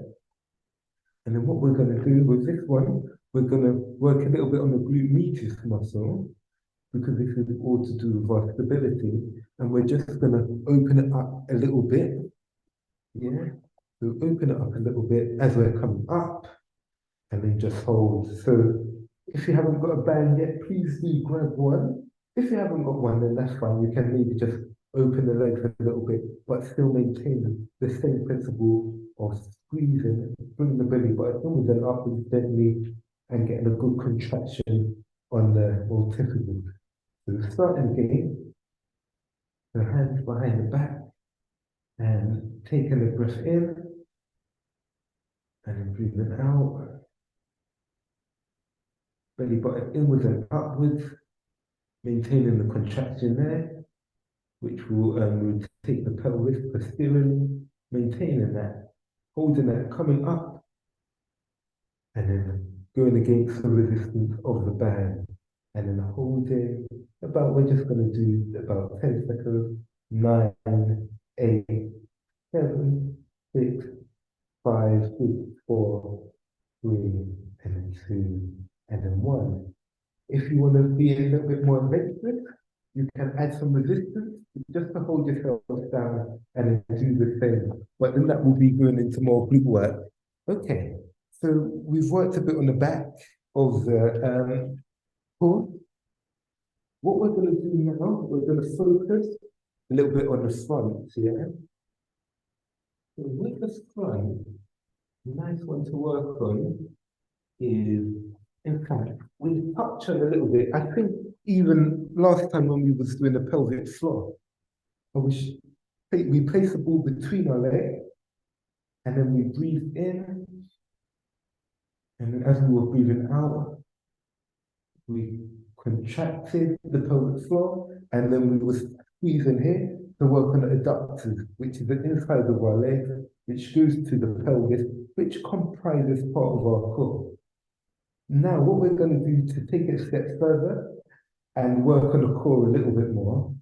And then what we're going to do with this one, we're going to work a little bit on the glute medius muscle, because this is all to do with our stability. And we're just going to open it up a little bit, yeah? So open it up a little bit as we're coming up, and then just hold. So if you haven't got a band yet, please do grab one. If you haven't got one, then that's fine. You can maybe just open the legs a little bit, but still maintain the same principle of squeezing, bringing the belly button then upwards gently and getting a good contraction on the multifidus. So starting again, the hands behind the back and taking a breath in and breathing out. belly button inwards and upwards, maintaining the contraction there, which will rotate the pelvis posteriorly, maintaining that, holding that, coming up, and then going against the resistance of the band, and then holding about, we're just going to do about 10 seconds, 9, 8, 7, 6, 5, 6, 4, 3, and then 2, and then 1. If you want to be a little bit more adventurous, you can add some resistance just to hold yourself down and then do the same. But then that will be going into more glute work. Okay, so we've worked a bit on the back of the core. What we're going to do now, we're going to focus a little bit on the front, yeah? So with the front, nice one to work on is, in fact, we touched on a little bit. I think even last time when we was doing the pelvic floor, I wish we place the ball between our legs, and then we breathe in, and then as we were breathing out, we contracted the pelvic floor, and then we were squeezing here to work on the adductors, which is the inside of our legs, which goes to the pelvis, which comprises part of our core. Now, what we're going to do to take it a step further and work on the core a little bit more,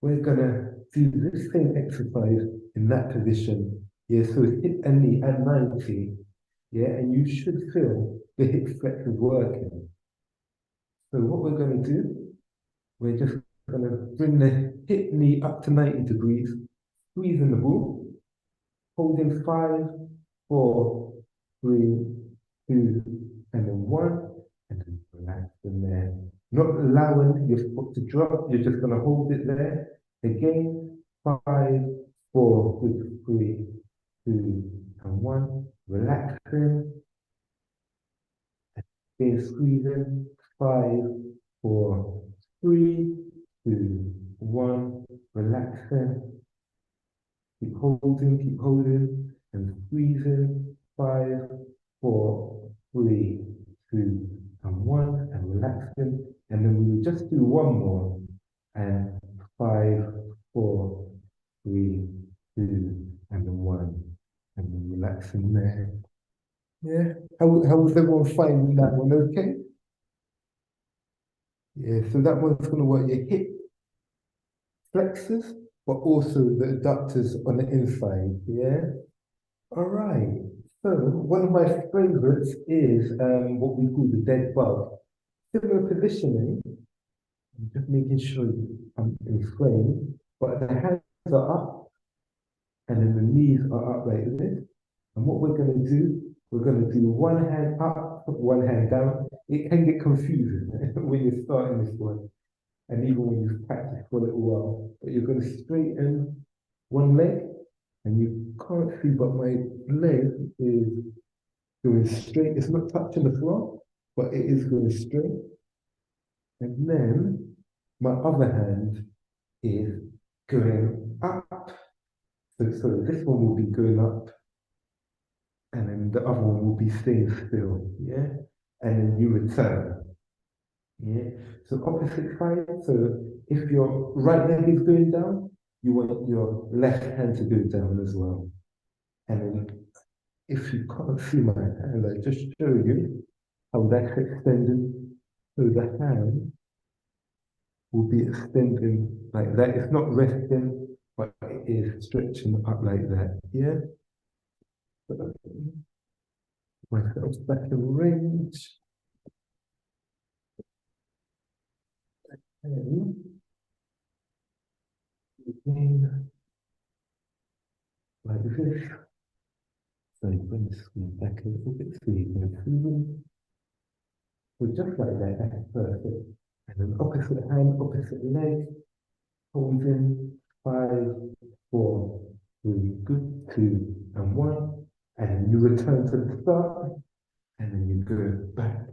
we're going to do this same exercise in that position. Yeah, so it's hip and knee at 90. Yeah, and you should feel the hip flexors working. So what we're going to do, we're just going to bring the hip knee up to 90 degrees, squeezing the ball, holding 5, 4, 3, 2, and then 1, and then relax in there. Not allowing your foot to drop, you're just going to hold it there. Again, 5, 4, 3, 2, and 1. Relaxing. Again, squeezing. 5, 4, 3, 2, 1. Relaxing. Keep holding, and squeezing. 5, 4, 3, 2, and 1, and relaxing. And then we will just do one more. And 5, 4, 3, 2, and then 1. And then relaxing there. Yeah. How was everyone finding that one? Okay? Yeah, so that one's going to work your hip flexors, but also the adductors on the inside. Yeah. All right. So one of my favorites is what we call the dead bug. Similar positioning, just making sure I'm in frame, but the hands are up and then the knees are up like this. And what we're going to do, we're going to do one hand up, one hand down. It can get confusing when you're starting this one, and even when you've practiced for a little while. But you're going to straighten one leg, and you can't see, but my leg is going straight. It's not touching the floor, but it is going straight. And then my other hand is going up. So this one will be going up, and then the other one will be staying still, yeah? And then you return, yeah? So opposite side, so if your right leg is going down, you want your left hand to go down as well. And then if you can't see my hand, I just show you how that's extended. So the hand will be extending like that. It's not resting, but it is stretching up like that, yeah? Myself back in range. And again, like this. So you bring the screen back a little bit so you can see them. So just like that, that's perfect. And then opposite hand, opposite leg, holding 5, 4, 3, good, 2, and 1. And then you return to the start, and then you go back.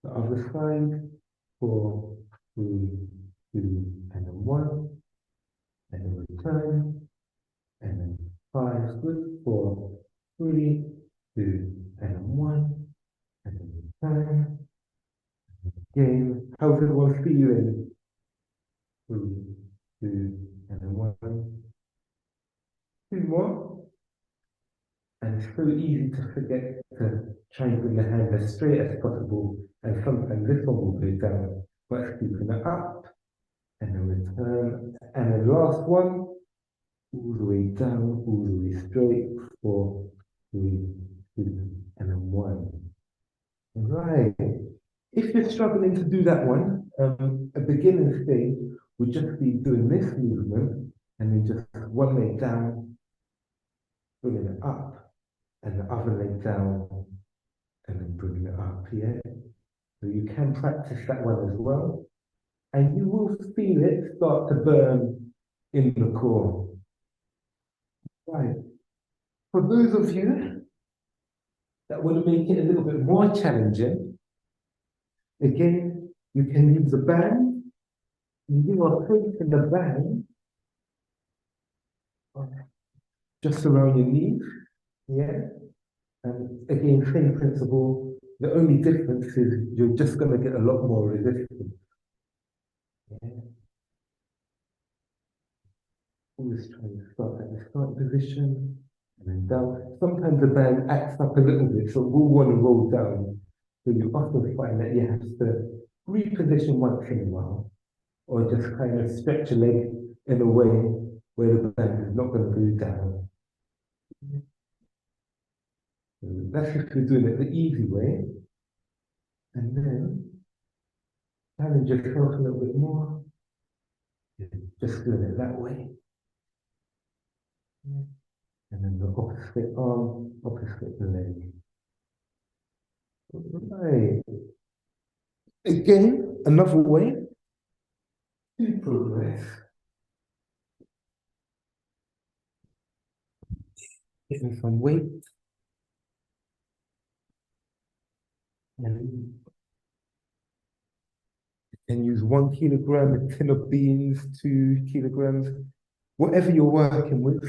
The other side, 4, 3, 2, and then 1. And then return, and then 5, good, 4, 3, 2, and then 1, and then return, Again, how's everyone feeling? 3, 2, and then 1. 2 more. And it's so easy to forget to try and bring the hand as straight as possible. And sometimes this one will go down, but keeping it up. And then return. And the last one, all the way down, all the way straight. 4, 3, 2, and then 1. Right. If you're struggling to do that one, a beginning stage would just be doing this movement and then just one leg down, bringing it up, and the other leg down, and then bringing it up, yeah? So you can practice that one as well. And you will feel it start to burn in the core. Right. For those of you that want to make it a little bit more challenging, again, you can use the band. You are placing the band just around your knees, yeah? And again, same principle. The only difference is you're just going to get a lot more resistance. Yeah? Always try to start at the start position and then down. Sometimes the band acts up a little bit, so we'll want to roll down. So you often find that you have to reposition once in a while, or just kind of stretch your leg in a way where the band is not going to go down. So that's if you're doing it the easy way. And then challenge yourself a little bit more. Just doing it that way. And then the opposite arm, opposite leg. Right. Again, another way to progress. Getting some weight. And you can use 1 kilogram, a tin of beans, 2 kilograms, whatever you're working with.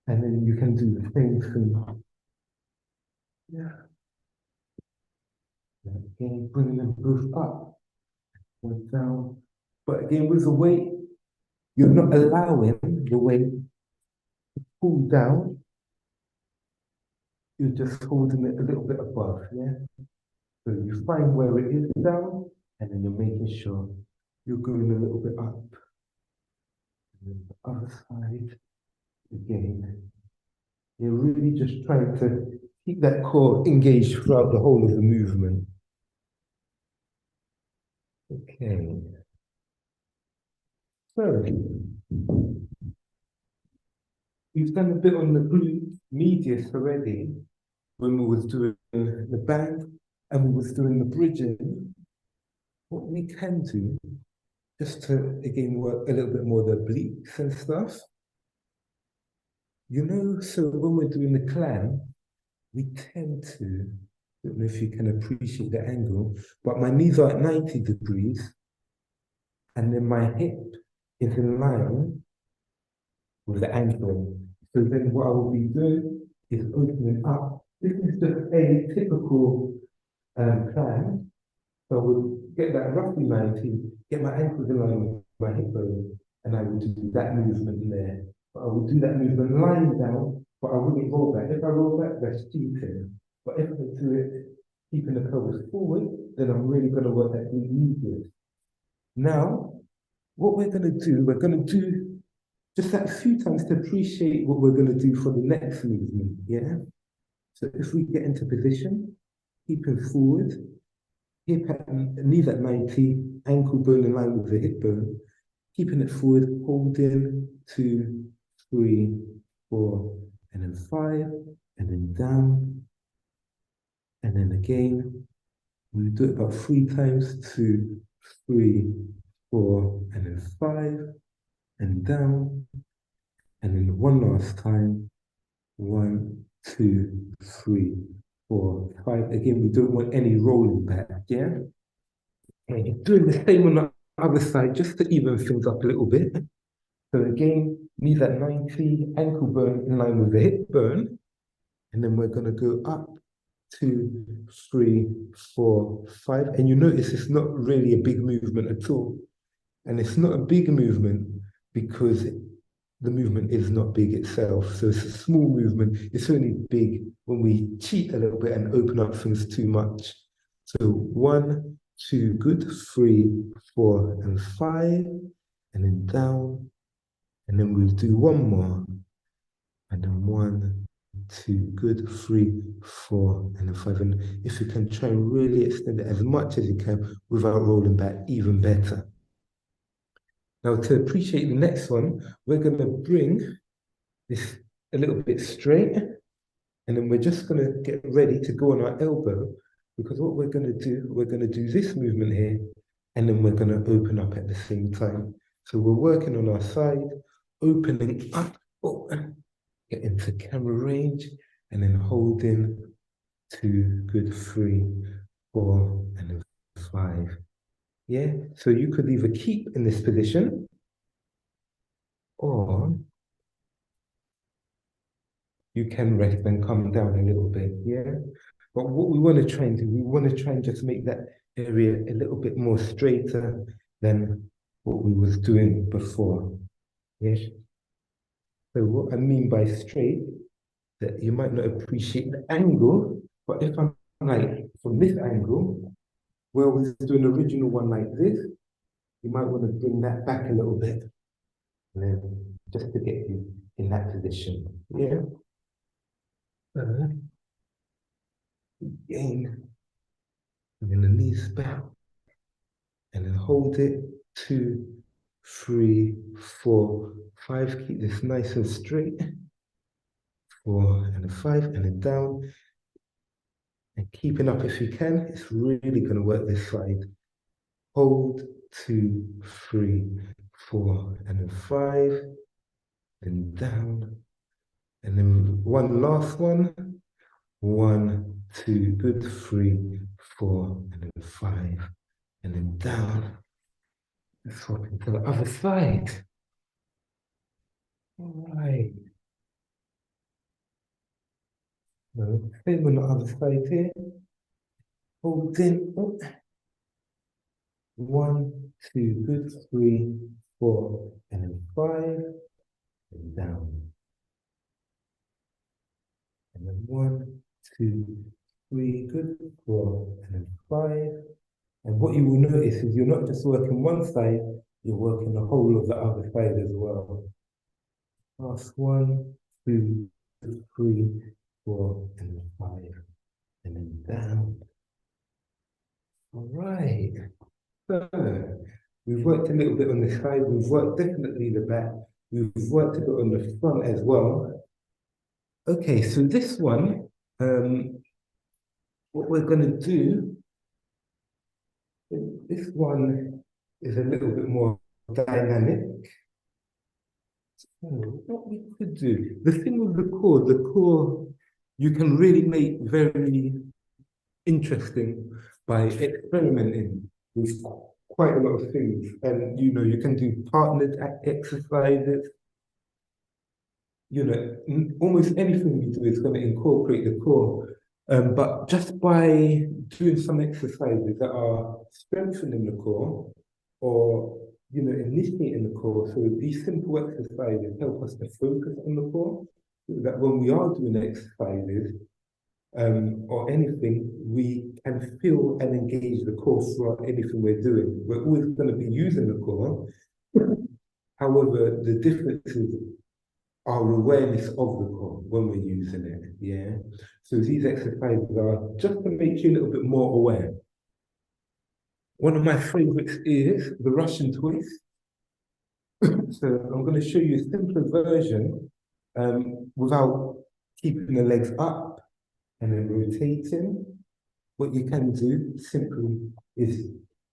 And then you can do the same thing. Yeah. And again, bringing them both up, one down. But again, with the weight, you're not allowing the weight to pull down. You're just holding it a little bit above, yeah? So you find where it is down, and then you're making sure you're going a little bit up. And then the other side, again. You're really just trying to keep that core engaged throughout the whole of the movement. Okay. So, we've done a bit on the glute medius already when we was doing the band and we was doing the bridging. What we can do, just to again work a little bit more the obliques and stuff. You know, so when we're doing the climb, we tend to, I don't know if you can appreciate the angle, but my knees are at 90 degrees, and then my hip is in line with the ankle. So then what I will be doing is opening up. This is just a typical climb. So I will get that roughly 90, get my ankles in line with my hip bone, and I will do that movement there. But I will do that movement lying down, but I wouldn't roll back. If I roll back, that's cheating. But if I do it keeping the pelvis forward, then I'm really going to work that glute medius. Now, what we're going to do, we're going to do just that a few times to appreciate what we're going to do for the next movement, yeah? So if we get into position, keeping forward, hip at, knees at 90, ankle bone in line with the hip bone, keeping it forward, holding 2, 3, 4, and then 5, and then down, and then again. We do it about 3 times, 2, 3, 4, and then 5, and down, and then one last time, 1, 2, 3, 4, 5. Again, we don't want any rolling back, yeah? Okay, doing the same on the other side, just to even things up a little bit. So again, knees at 90, ankle bone in line with the hip bone, and then we're gonna go up 2, 3, 4, 5. And you notice it's not really a big movement at all. And it's not a big movement because the movement is not big itself. So it's a small movement. It's only big when we cheat a little bit and open up things too much. So 1, 2, good, 3, 4, and 5, and then down. And then we'll do one more. And then 1, 2, good, 3, 4, and then 5. And if you can try and really extend it as much as you can without rolling back, even better. Now, to appreciate the next one, we're going to bring this a little bit straight, and then we're just going to get ready to go on our elbow, because what we're going to do this movement here, and then we're going to open up at the same time. So we're working on our side, opening up, get into camera range, and then holding 2, good, 3, 4, and then 5. Yeah, so you could either keep in this position, or you can rest and come down a little bit, yeah? But what we want to try and do, we want to try and just make that area a little bit more straighter than what we was doing before, yes? So what I mean by straight, that you might not appreciate the angle, but if I'm like from this angle, where we was doing the original one like this, you might want to bring that back a little bit, and then just to get you in that position, yeah? Again, and then the knees back, and then hold it, 2, 3, 4, 5. Keep this nice and straight. 4 and 5, and then down. And keeping up if you can, it's really going to work this side. Hold, 2, 3, 4, and then 5, then down. And then one last one. 1, 2, good, 3, 4, and then 5, and then down. Let's swap into the other side. All right. No, same on the other side here. Hold in. Oh. 1, 2, good, 3, 4, and then 5, and down. And then 1, 2, 3, good, 4, and then 5. And what you will notice is you're not just working one side, you're working the whole of the other side as well. Last 1, 2, 3, 4, and then 5, and then down. All right. So we've worked a little bit on the side, we've worked definitely the back, we've worked a bit on the front as well. Okay, so this one, what we're going to do, this one is a little bit more dynamic. So what we could do, the thing with the core, you can really make very interesting by experimenting with quite a lot of things. And, you can do partnered exercises. Almost anything we do is going to incorporate the core. But just by doing some exercises that are strengthening the core, or initiating the core, so these simple exercises help us to focus on the core, so that when we are doing exercises or anything, we can feel and engage the core throughout anything we're doing. We're always going to be using the core. However, the difference is our awareness of the core when we're using it, yeah? So these exercises are just to make you a little bit more aware. One of my favorites is the Russian twist. So I'm going to show you a simpler version without keeping the legs up and then rotating. What you can do simply is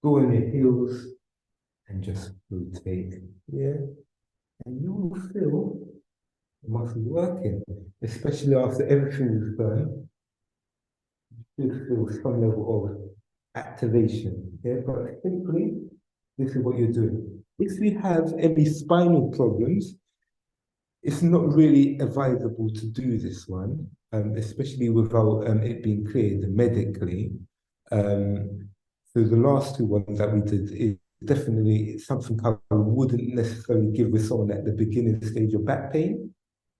go on your heels and just rotate, yeah? And you will feel muscles working, especially after everything is done. You feel some level of activation. Yeah, but simply, this is what you're doing. If you have any spinal problems, it's not really advisable to do this one, especially without it being cleared medically. Um, so the last two ones that we did is definitely something I wouldn't necessarily give with someone at the beginning stage of back pain.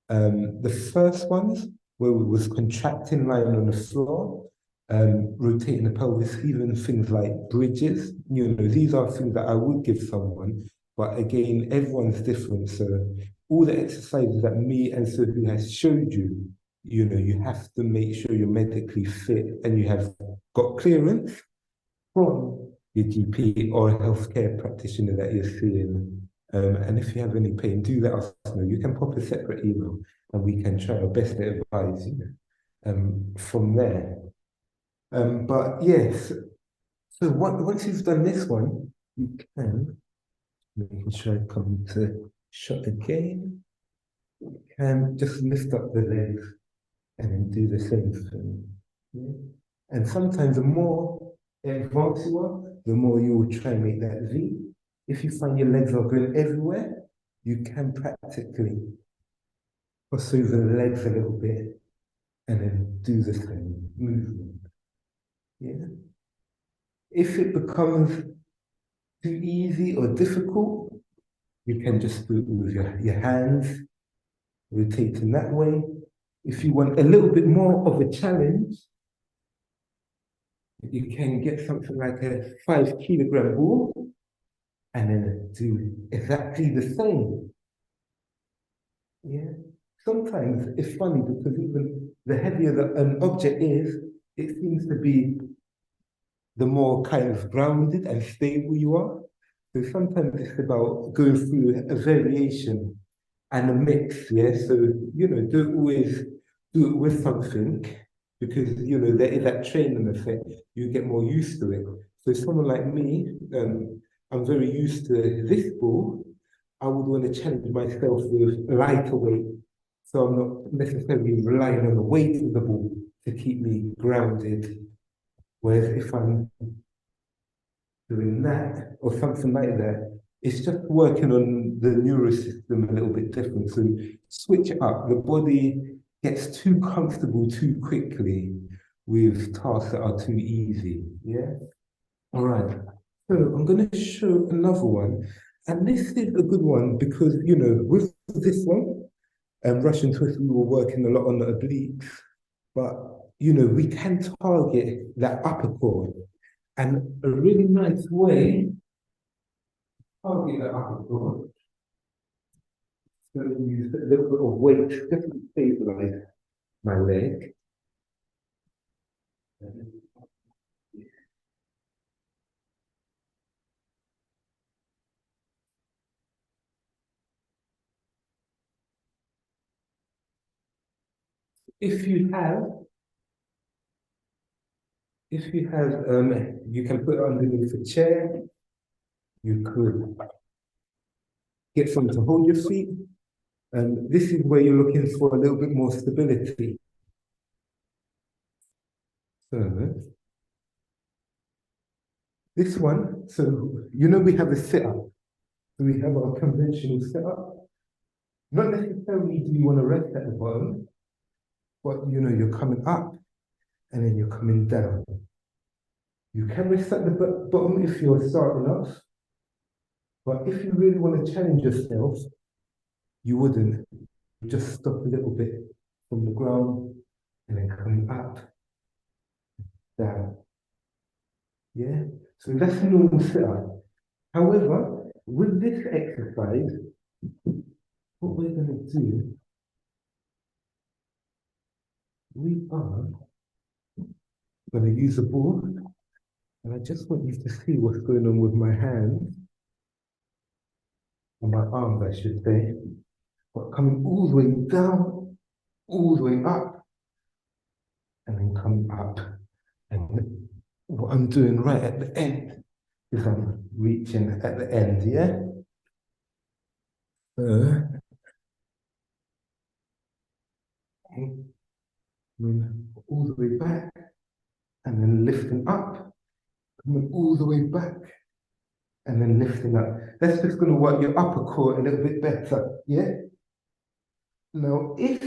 The first ones where we was contracting, lying on the floor, rotating the pelvis, even things like bridges. These are things that I would give someone, but again, everyone's different. So all the exercises that me and Sophie has showed you, you have to make sure you're medically fit and you have got clearance from your GP or a healthcare practitioner that you're seeing. And if you have any pain, do let us know. You can pop a separate email and we can try our best to advise you from there. But yes, so once you've done this one, you can, making sure I come to shot again, you can just lift up the legs and then do the same thing. Yeah? And sometimes the more advanced you are, the more you will try and make that V. If you find your legs are going everywhere, you can practically cross over the legs a little bit and then do the same movement. Yeah. If it becomes too easy or difficult, you can just do it with your hands, rotating that way. If you want a little bit more of a challenge, you can get something like a 5 kilogram ball and then do exactly the same. Yeah. Sometimes it's funny because even the heavier an object is, it seems to be the more kind of grounded and stable you are. So sometimes it's about going through a variation and a mix, yeah. So, don't always do it with something because there is that training effect. You get more used to it. So someone like me, I'm very used to this ball. I would want to challenge myself with lighter weight. So I'm not necessarily relying on the weight of the ball to keep me grounded. Whereas if I'm doing that or something like that, it's just working on the neural system a little bit different. So switch it up. The body gets too comfortable too quickly with tasks that are too easy. Yeah. All right. So I'm going to show another one. And this is a good one because, with this one, Russian twist, we were working a lot on the obliques, but, we can target that upper core. And a really nice way to target that upper core is going to use a little bit of weight just to stabilize my leg. If you have, you can put it underneath a chair. You could get someone to hold your feet. This is where you're looking for a little bit more stability. So this one, so we have a sit-up. So we have our conventional sit-up. Not necessarily do you want to rest at the bottom, but you're coming up and then you're coming down. You can rest at the bottom if you're starting off, but if you really want to challenge yourself, you wouldn't. Just stop a little bit from the ground and then coming up, down. Yeah, so that's a normal sit-up. However, with this exercise, what we're going to do, we are going to use a ball, and I just want you to see what's going on with my hands, or my arms, I should say, but coming all the way down, all the way up, and then come up. And what I'm doing right at the end is I'm reaching at the end, yeah? All the way back, and then lifting up, coming all the way back, and then lifting up. That's just going to work your upper core a little bit better, yeah? Now, if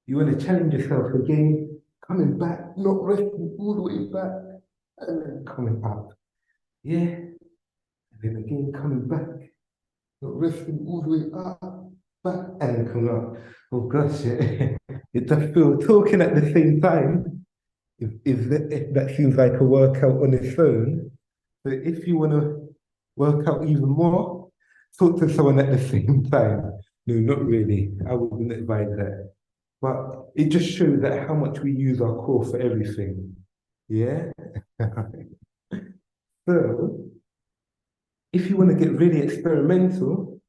you want to challenge yourself again, coming back, not resting all the way back, and then coming up. Yeah. And then again, coming back, not resting all the way up, back, and then coming up. Oh gosh, yeah. It does feel talking at the same time. That seems like a workout on its own. But if you want to work out even more, talk to someone at the same time. No, not really. I wouldn't advise that. But it just shows that how much we use our core for everything. Yeah. So if you want to get really experimental,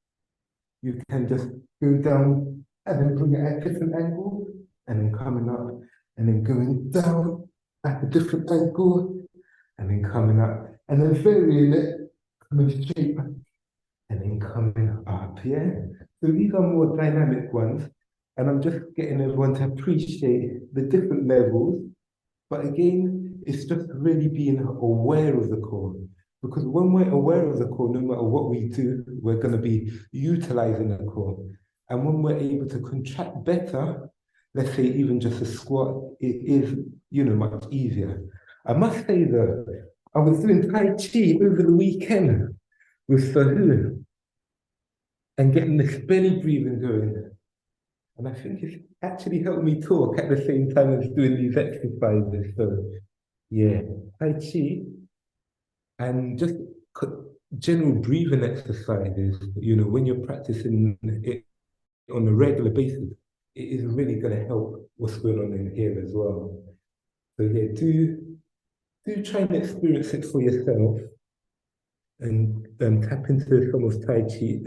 you can just go down and then bring it at a different angle, and then coming up, and then going down at a different angle, and then coming up, and then varying it, coming straight back, and then coming up. Yeah. So these are more dynamic ones, and I'm just getting everyone to appreciate the different levels. But again, it's just really being aware of the core. Because when we're aware of the core, no matter what we do, we're going to be utilizing the core. And when we're able to contract better, let's say even just a squat, it is, much easier. I must say though, I was doing Tai Chi over the weekend with Sahu and getting this belly breathing going. And I think it's actually helped me talk at the same time as doing these exercises. So yeah, Tai Chi and just general breathing exercises, when you're practicing it on a regular basis, it is really going to help what's going on in here as well. So yeah, do try and experience it for yourself and tap into some of Tai Chi,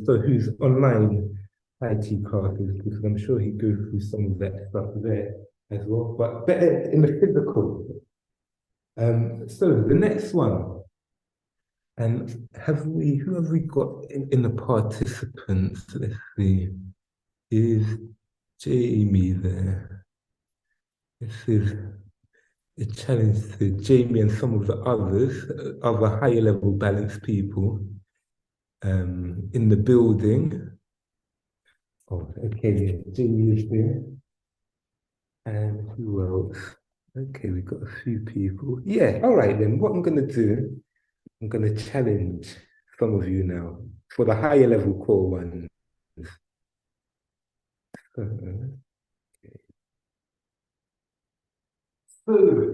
so who's online Tai Chi classes, because I'm sure he goes through some of that stuff there as well, but better in the physical. So the next one, and who have we got in the participants? Let's see, is Jamie there? This is a challenge to Jamie and some of the others, other higher level balanced people in the building. Oh, okay, yeah, Jamie is there. And who else? Okay, we've got a few people. Yeah, all right then. What I'm gonna do, I'm gonna challenge some of you now for the higher level core ones. Uh, So,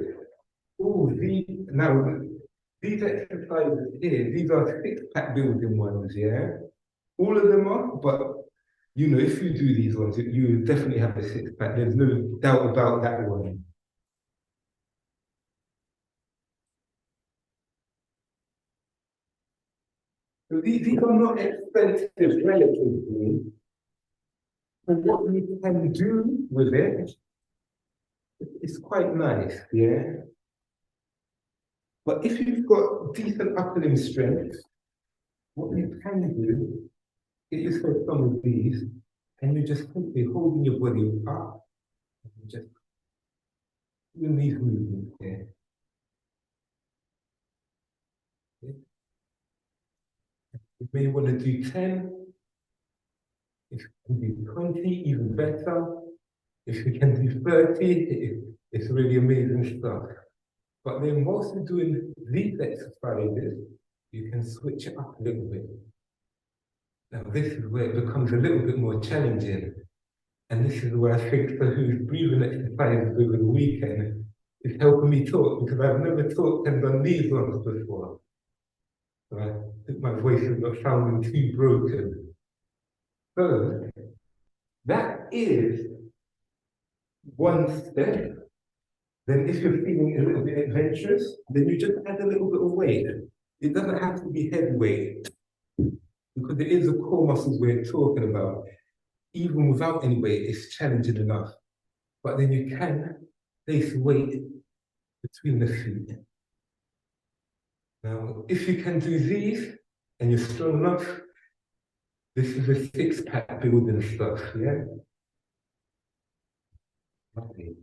now these exercises here, these are six-pack building ones, yeah? All of them are, but if you do these ones, you definitely have a six-pack. There's no doubt about that one. So these are not expensive relatively. But what you can do with it is quite nice, yeah? But if you've got decent upper limb strength, what you can do, get yourself some of these, and you're just simply holding your body up, and just doing these movements here. Okay? You may want to do 10. If you can do 20, even better. If you can do 30, it's really amazing stuff. But then whilst you're doing these exercises, you can switch it up a little bit. Now this is where it becomes a little bit more challenging. And this is where I think the who's breathing exercises over the weekend is helping me talk, because I've never talked and done these ones before. So I think my voice is not sounding too broken. So that is one step. Then if you're feeling a little bit adventurous, then you just add a little bit of weight. It doesn't have to be heavy weight, because it is the core muscles we're talking about. Even without any weight, it's challenging enough. But then you can place weight between the feet. Now, if you can do these and you're strong enough, this is a six-pack building stuff, yeah? Okay.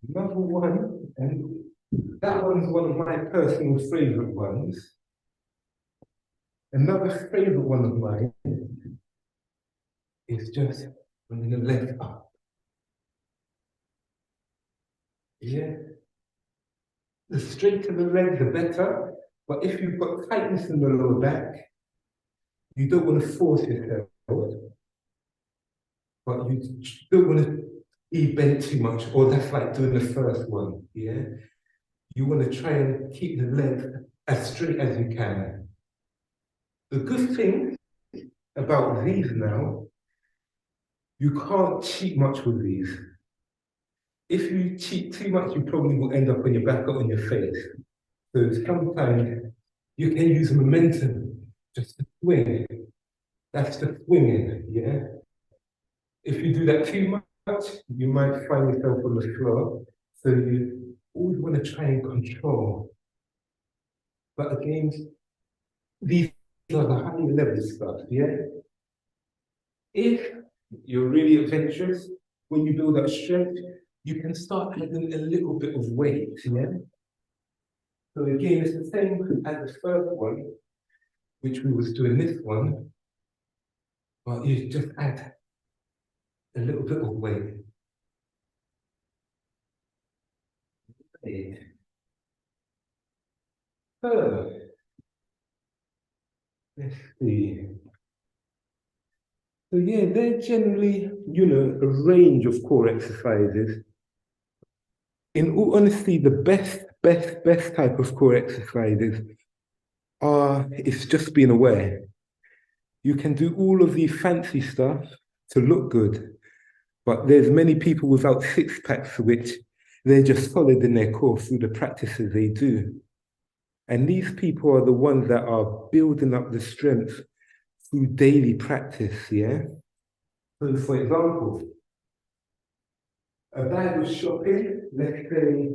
Another one, and that one's one of my personal favorite ones. Another favorite one of mine is just bringing the leg up. Yeah. The straighter the leg, the better. But if you've got tightness in the lower back, you don't want to force yourself, but you don't want to be bent too much, or that's like doing the first one. Yeah. You want to try and keep the leg as straight as you can. The good thing about these now, you can't cheat much with these. If you cheat too much, you probably will end up on your back or on your face. So sometimes you can use momentum just to swing. That's the swinging, yeah? If you do that too much, you might find yourself on the floor. So you always want to try and control. But again, these are the higher level stuff, yeah? If you're really adventurous, when you build up strength, you can start adding a little bit of weight, yeah? So again, it's the same as the first one, which we was doing this one, but you just add a little bit of weight. So, let's see. So yeah, they're generally, a range of core exercises. In all honesty, the best type of core exercises it's just being aware. You can do all of these fancy stuff to look good, but there's many people without six packs which they're just solid in their core through the practices they do. And these people are the ones that are building up the strength through daily practice, yeah? So for example, a bag of shopping, let's say,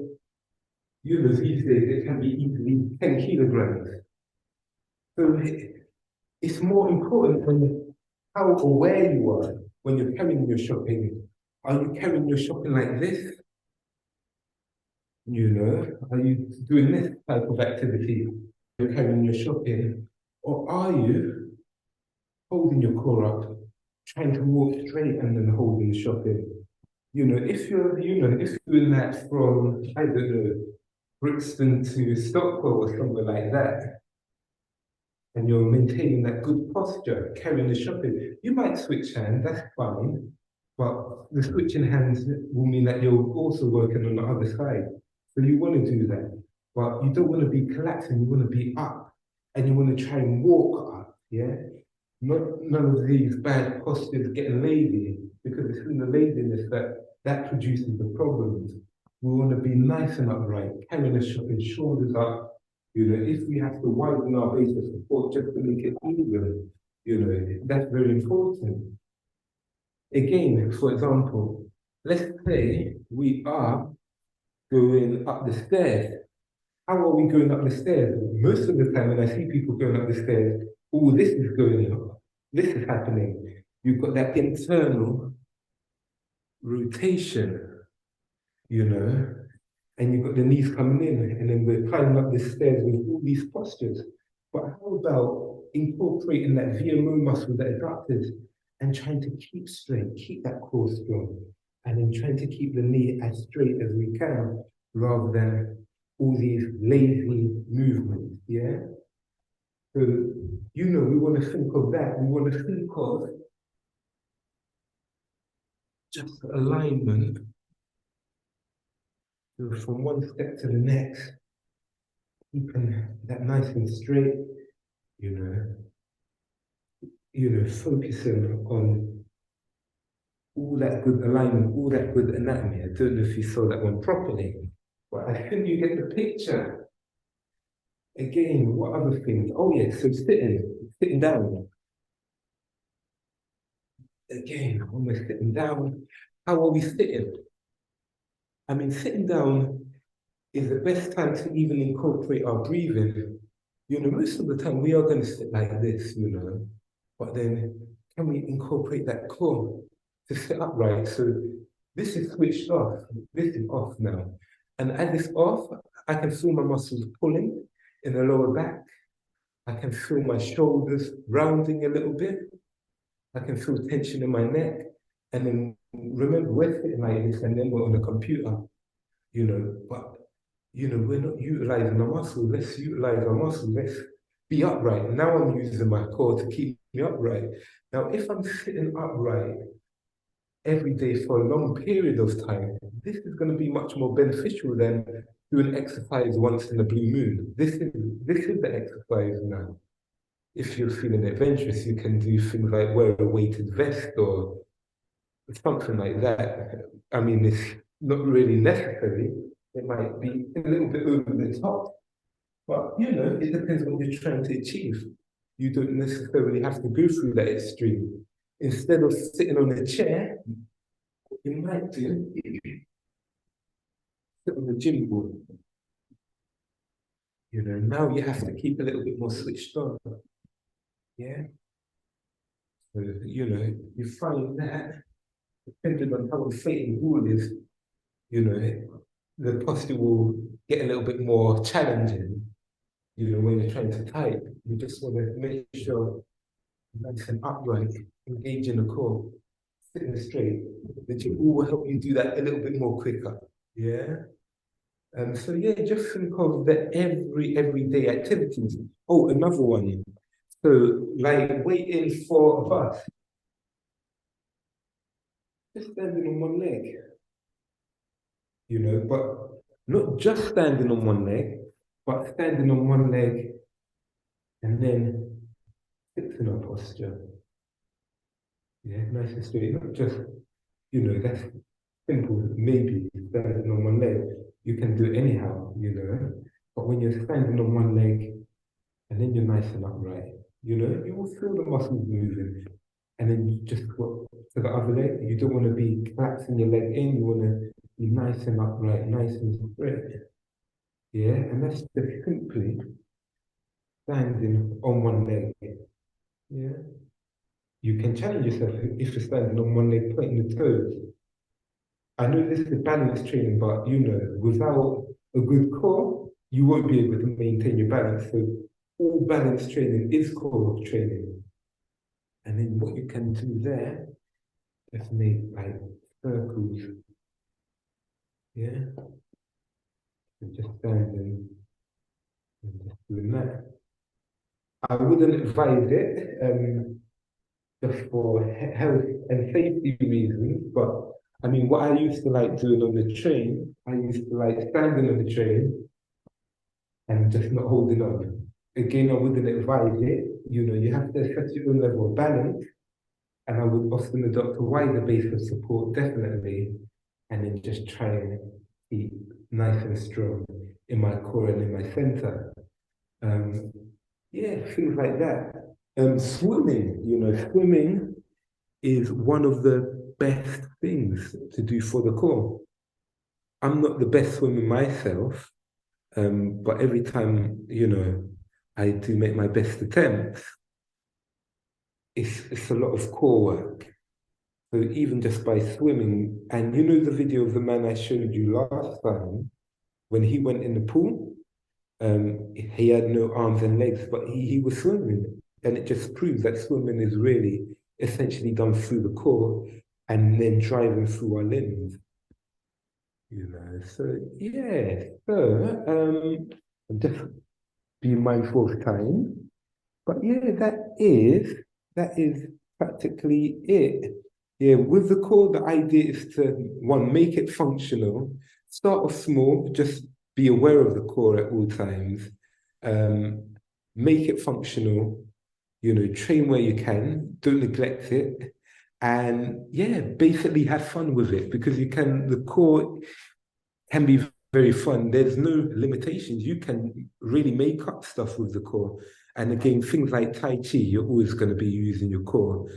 these days it can be easily 10 kilograms. So it's more important when how aware you are when you're carrying your shopping. Are you carrying your shopping like this? Are you doing this type of activity? You're carrying your shopping, or are you holding your core up, trying to walk straight and then holding the shopping? If you're doing that from, I don't know, Brixton to Stockwell or somewhere like that, and you're maintaining that good posture, carrying the shopping, you might switch hands, that's fine. But the switching hands will mean that you're also working on the other side. So you want to do that. But you don't want to be collapsing, you want to be up. And you want to try and walk up, yeah? None of these bad postures getting lazy, because it's in the laziness that produces the problems. We want to be nice and upright, carrying the shoulders up. If we have to widen our base of support just to make it even, that's very important. Again, for example, let's say we are going up the stairs. How are we going up the stairs? Most of the time when I see people going up the stairs, oh, this is going up. This is happening. You've got that internal rotation, and you've got the knees coming in, and then we're climbing up the stairs with all these postures. But how about incorporating that VMO muscle, that adductors, and trying to keep straight, keep that core strong, and then trying to keep the knee as straight as we can, rather than all these lazy movements, yeah? So, we want to think of that. We want to think of just alignment from one step to the next, keeping that nice and straight, focusing on all that good alignment, all that good anatomy. I don't know if you saw that one properly, but I think you get the picture. Again, what other things? Oh yeah, so sitting down. Again, when we're sitting down, how are we sitting? I mean, sitting down is the best time to even incorporate our breathing. Most of the time we are going to sit like this, but then can we incorporate that core to sit upright? So this is switched off. This is off now. And as it's off, I can feel my muscles pulling in the lower back. I can feel my shoulders rounding a little bit. I can feel tension in my neck. And then remember, we're sitting like this and then we're on the computer, but we're not utilizing our muscles. Let's utilize our muscles. Let's be upright. Now I'm using my core to keep me upright. Now, if I'm sitting upright every day for a long period of time, this is going to be much more beneficial than doing exercise once in a blue moon. This is the exercise now. If you're feeling adventurous, you can do things like wear a weighted vest or something like that. I mean, it's not really necessary. It might be a little bit over the top, but it depends what you're trying to achieve. You don't necessarily have to go through that extreme. Instead of sitting on a chair, what you might do, sit on the gym board. Now you have to keep a little bit more switched on. Yeah. So, you find that depending on how inflated the wall is, the posture will get a little bit more challenging, when you're trying to type. You just want to make sure you're nice and upright, engage in the core, sitting straight. The gym will help you do that a little bit more quicker. Yeah. So yeah, just think of the everyday activities. Oh, another one. So like waiting for a bus, just standing on one leg, but not just standing on one leg, but standing on one leg and then fixing our posture. Yeah, nice and straight. Not just, that's simple. Maybe standing on one leg. You can do it anyhow, But when you're standing on one leg and then you're nice and upright, you will feel the muscles moving. And then you just go to the other leg. You don't want to be collapsing your leg in. You want to be nice and upright, nice and straight. Yeah, and that's just simply standing on one leg. Yeah. You can challenge yourself if you're standing on one leg, pointing the toes. I know this is balance training, but without a good core, you won't be able to maintain your balance. So all balance training is core training. And then what you can do there, just make like circles. Yeah. And just standing and just doing that. I wouldn't advise it just for health and safety reasons, but I mean, what I used to like doing on the train, I used to like standing on the train and just not holding on. Again, I wouldn't advise it. You have to assess your own level of balance, and I would often adopt a wider base of support, definitely, and then just try and keep nice and strong in my core and in my center. Yeah, things like that. Swimming, swimming is one of the best things to do for the core. I'm not the best swimmer myself, but every time, I do make my best attempts, it's a lot of core work. So even just by swimming, and the video of the man I showed you last time, when he went in the pool, he had no arms and legs, but he was swimming. And it just proves that swimming is really essentially done through the core and then driving through our limbs. So yeah, so just be mindful of time. But yeah, that is practically it. Yeah, with the core, the idea is to one, make it functional. Start off small, just be aware of the core at all times. Make it functional, train where you can, don't neglect it. And yeah, basically have fun with it because the core can be very fun. There's no limitations. You can really make up stuff with the core. And again, things like Tai Chi, you're always going to be using your core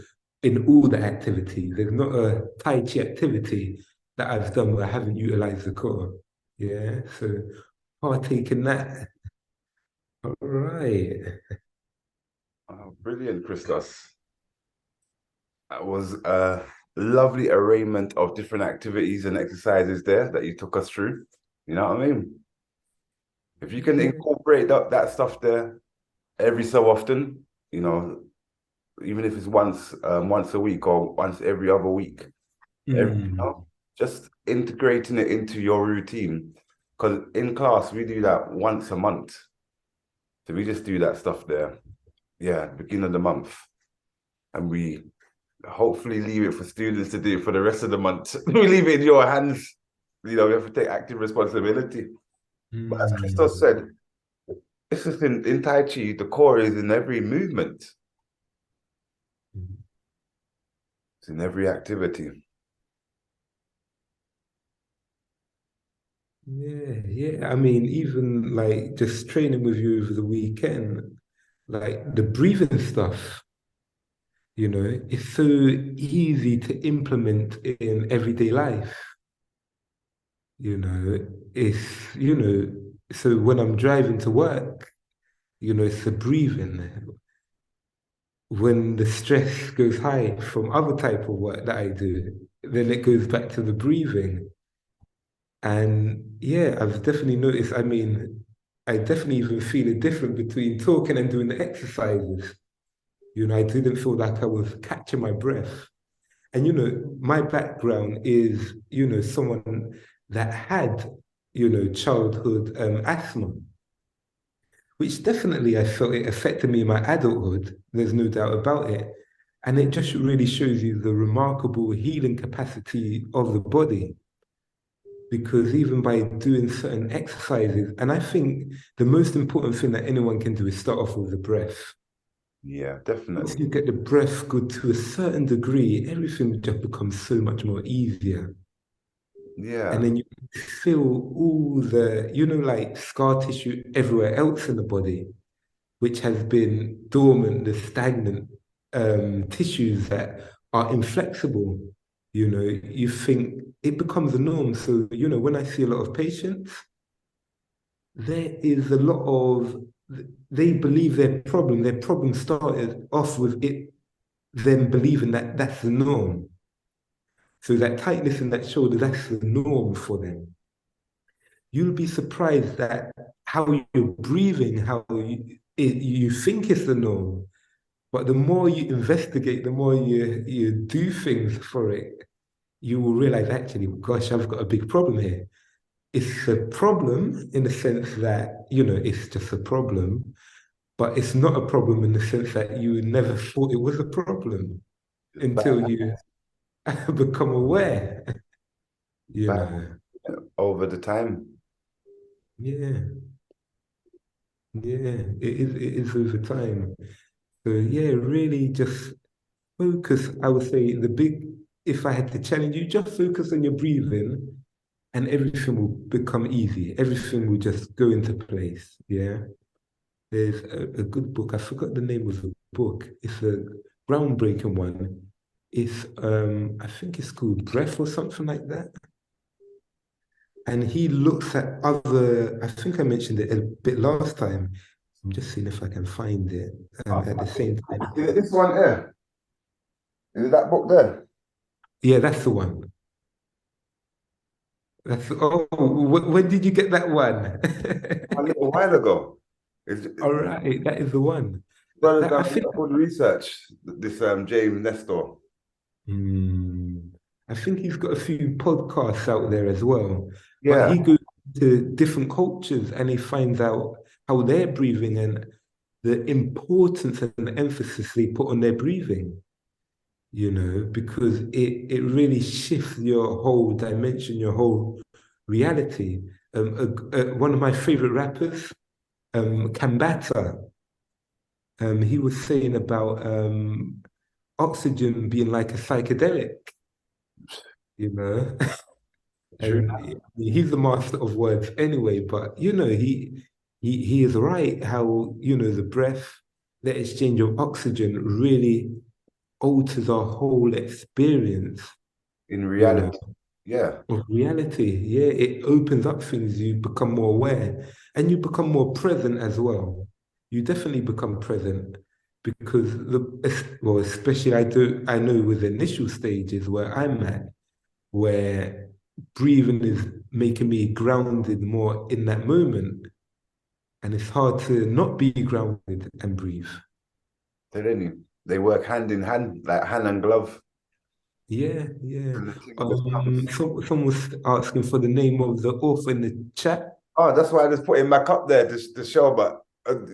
in all the activities. There's not a Tai Chi activity that I've done where I haven't utilized the core. Yeah, so partake in that. All right. Oh, brilliant, Christos. That was a lovely arraignment of different activities and exercises there that you took us through. You know what I mean? If you can incorporate that stuff there every so often, even if it's once a week or once every other week. Mm. Just integrating it into your routine. Because in class, we do that once a month. So we just do that stuff there. Yeah, beginning of the month. And we hopefully leave it for students to do for the rest of the month. We leave it in your hands. We have to take active responsibility. But as Christos Mm. said, it's just in Tai Chi, the core is in every movement, it's in every activity. Yeah, yeah. I mean, even like just training with you over the weekend, like the breathing stuff, it's so easy to implement in everyday life. You know, so when I'm driving to work, it's the breathing. When the stress goes high from other type of work that I do, then it goes back to the breathing. And yeah, I've definitely noticed. I mean, I definitely even feel a difference between talking and doing the exercises. I didn't feel like I was catching my breath. And my background is, someone that had, childhood asthma, which definitely I felt it affected me in my adulthood. There's no doubt about it. And it just really shows you the remarkable healing capacity of the body. Because even by doing certain exercises, and I think the most important thing that anyone can do is start off with the breath. Yeah, Once definitely. you get the breath good to a certain degree, everything just becomes so much more easier. And Yeah, then you feel all the, like scar tissue everywhere else in the body, which has been dormant, the stagnant tissues that are inflexible. You think it becomes a norm. So, when I see a lot of patients, there is a lot of, they believe their problem started off with it, them believing that that's the norm. So that tightness in that shoulder, that's the norm for them. You'll be surprised that how you're breathing, how you think is the norm. But the more you investigate, the more you do things for it, you will realize actually, gosh, I've got a big problem here. It's a problem in the sense that, it's just a problem, but it's not a problem in the sense that you never thought it was a problem just until you become aware, you back know. over the time. Yeah, yeah, it is over time. So yeah, really just focus. I would say if I had to challenge you, just focus on your breathing and everything will become easy. Everything will just go into place. Yeah. There's a good book. I forgot the name of the book. It's a groundbreaking one. It's I think it's called Breath or something like that. And he looks at other, I think I mentioned it a bit last time. I'm just seeing if I can find it at the same time. Is it this one here? Is it that book there? Yeah, that's the one. When did you get that one? A little while ago. It's, All right, that is the one. brother's I done think good research. This James Nestor. Hmm. I think he's got a few podcasts out there as well. But Yeah, he goes to different cultures and he finds out how they're breathing and the importance and the emphasis they put on their breathing, because it really shifts your whole dimension, your whole reality. One of my favorite rappers, Kambata, he was saying about oxygen being like a psychedelic, you know. true. And he's the master of words anyway, but he is right how the breath, the exchange of oxygen really alters our whole experience, In you know, reality, yeah. of reality. Yeah, it opens up things, you become more aware and you become more present as well. You definitely become present because well, especially I know with the initial stages where I'm at, where breathing is making me grounded more in that moment. And it's hard to not be grounded and breathe. Telling you. They work hand in hand, like hand and glove. Yeah, yeah. And the thing just comes. Someone was asking for the name of the author in the chat. Oh, that's why I just put him back up there to show. But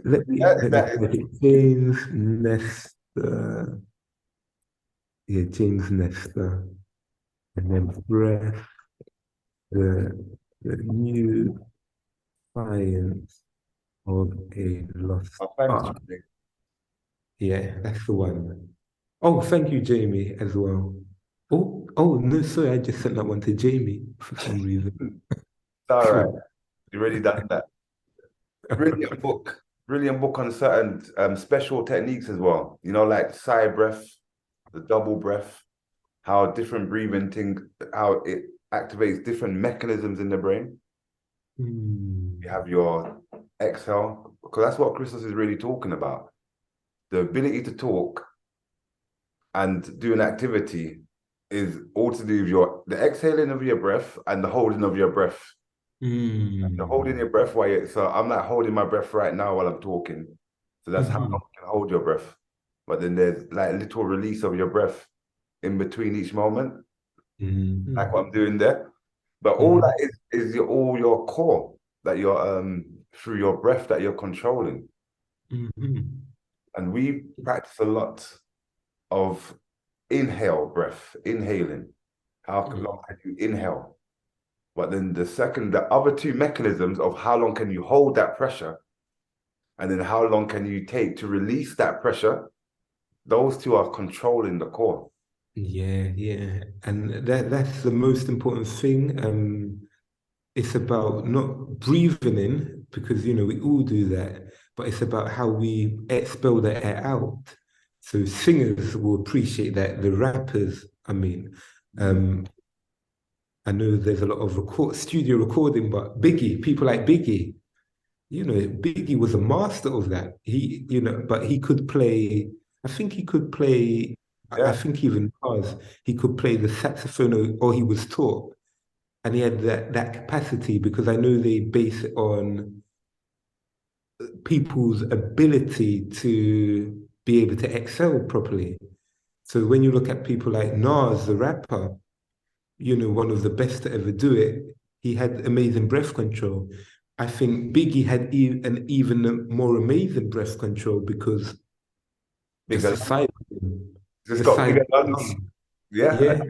Let me that is, type it. James Nestor. Yeah, James Nestor. And then breath, the new science of a lost oh, thanks, art. Charlie. Yeah, that's the one. Oh, thank you, Jamie, as well. Oh no, sorry, I just sent that one to Jamie for some reason. It's all right. You already done that. Brilliant book. Brilliant book on certain special techniques as well. You know, like side breath, the double breath, how different breathing thing, how it activates different mechanisms in the brain. You Hmm. have your exhale, because that's what Christos is really talking about. The ability to talk and do an activity is all to do with your the exhaling of your breath and the holding of your breath. You're holding Hmm. your breath while you so I'm not holding my breath right now while I'm talking. So that's how long Hmm. you can hold your breath. But then there's like a little release of your breath in between each moment, like Hmm. what I'm doing there. But all Hmm. that is all your core that you're through your breath that you're controlling. Hmm. And we practice a lot of inhale breath, inhaling. How long can you inhale? But then the other two mechanisms of how long can you hold that pressure and then how long can you take to release that pressure, those two are controlling the core. Yeah, yeah. And that's the most important thing. It's about not breathing in, because we all do that, but it's about how we expel the air out. So singers will appreciate that. The rappers, I mean, um, I know there's a lot of studio recording, but people like Biggie, Biggie was a master of that. But he could play. I think he could play. I Yeah, think even Nas, he could play the saxophone, or he was taught, and he had that capacity, because I know they base it on people's ability to be able to excel properly. So when you look at people like Nas, the rapper, one of the best to ever do it, he had amazing breath control. I think Biggie had an even more amazing breath control, because just bigger the lungs. size of him, Just the got size bigger of the lungs. lung. Yeah, Yeah.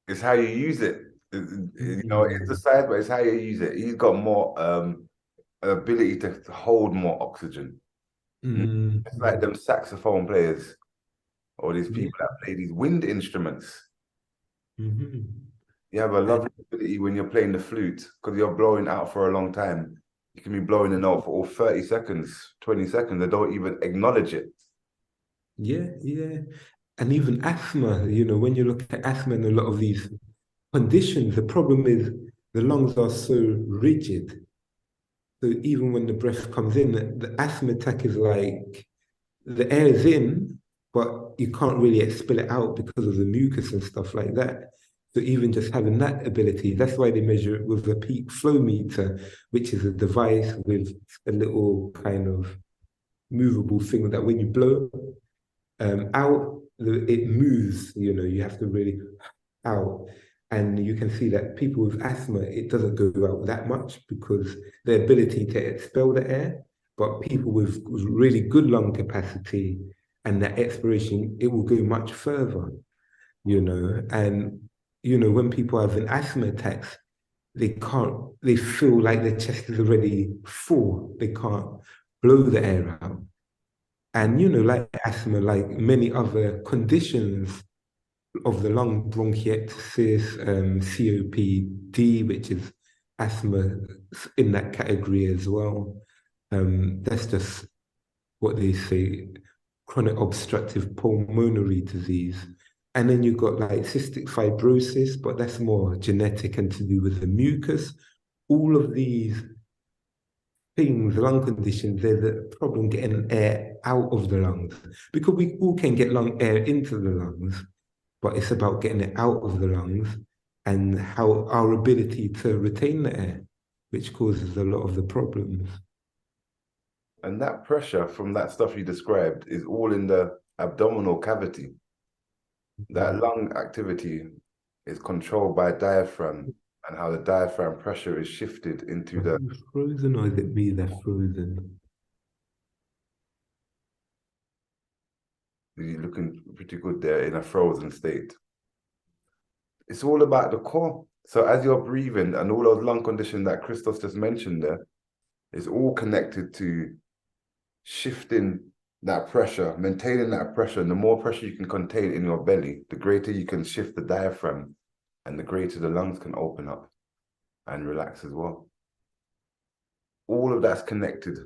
it's how you use it. It's the Mm, size, but it's how you use it. He's got more ability to hold more oxygen. It's like mm, them saxophone players or these yeah. people that play these wind instruments. Mhm. You have a And lovely ability when you're playing the flute because you're blowing out for a long time. You can be blowing a note for all 30 seconds, 20 seconds. They don't even acknowledge it. yeah, yeah. And even asthma, when you look at asthma and a lot of these conditions, the problem is the lungs are so rigid. So even when the breath comes in, the asthma attack is like the air is in, but you can't really expel it out because of the mucus and stuff like that. So even just having that ability, that's why they measure it with a peak flow meter, which is a device with a little kind of movable thing that when you blow out, it moves. You have to really out. And you can see that people with asthma, it doesn't go out that much because their ability to expel the air. But people with really good lung capacity and that expiration, it will go much further. And, when people have an asthma attacks, they feel like their chest is already full. They can't blow the air out. And, like asthma, like many other conditions, of the lung, bronchiectasis, COPD, which is asthma in that category as well. That's just what they say, chronic obstructive pulmonary disease. And then you've got like cystic fibrosis, but that's more genetic and to do with the mucus. All of these things, lung conditions, there's a problem getting air out of the lungs, because we all can get lung air into the lungs, but it's about getting it out of the lungs and how our ability to retain the air, which causes a lot of the problems. And that pressure from that stuff you described is all in the abdominal cavity. That lung activity is controlled by diaphragm and how the diaphragm pressure is shifted into Are the. you frozen or is it me that's frozen? You're looking pretty good there in a frozen state. It's all about the core. So as you're breathing and all those lung conditions that Christos just mentioned there, it's all connected to shifting that pressure, maintaining that pressure. And the more pressure you can contain in your belly, the greater you can shift the diaphragm and the greater the lungs can open up and relax as well. All of that's connected.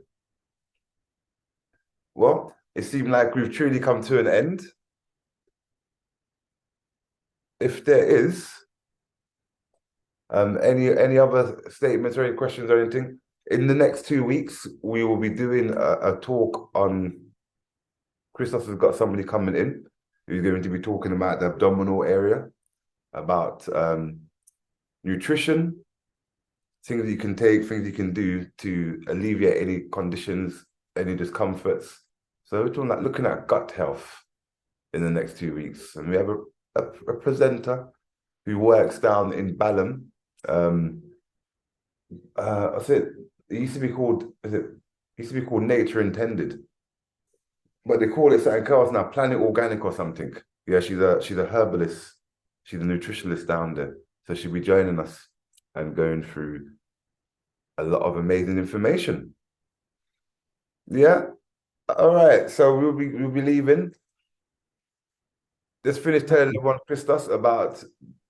Well, it seemed like we've truly come to an end. If there is any other statements or any questions or anything, in the next 2 weeks, we will be doing a talk on. Christos has got somebody coming in who's going to be talking about the abdominal area, about nutrition, things you can take, things you can do to alleviate any conditions, any discomforts. So we're talking like looking at gut health in the next 2 weeks. And we have a presenter who works down in Balham. I said it used to be called, Nature Intended. But they call it something else now, Planet Organic or something. Yeah, she's a herbalist. She's a nutritionist down there. So she'll be joining us and going through a lot of amazing information. Yeah. All right. So we'll be leaving. Just finish telling everyone, Christos, about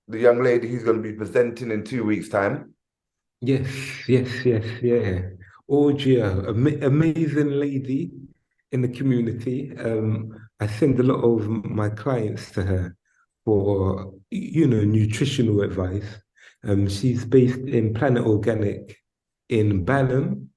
the young lady who's going to be presenting in 2 weeks' time. Yes, yeah. Audria, amazing lady in the community. I send a lot of my clients to her for, nutritional advice. She's based in Planet Organic in Balham.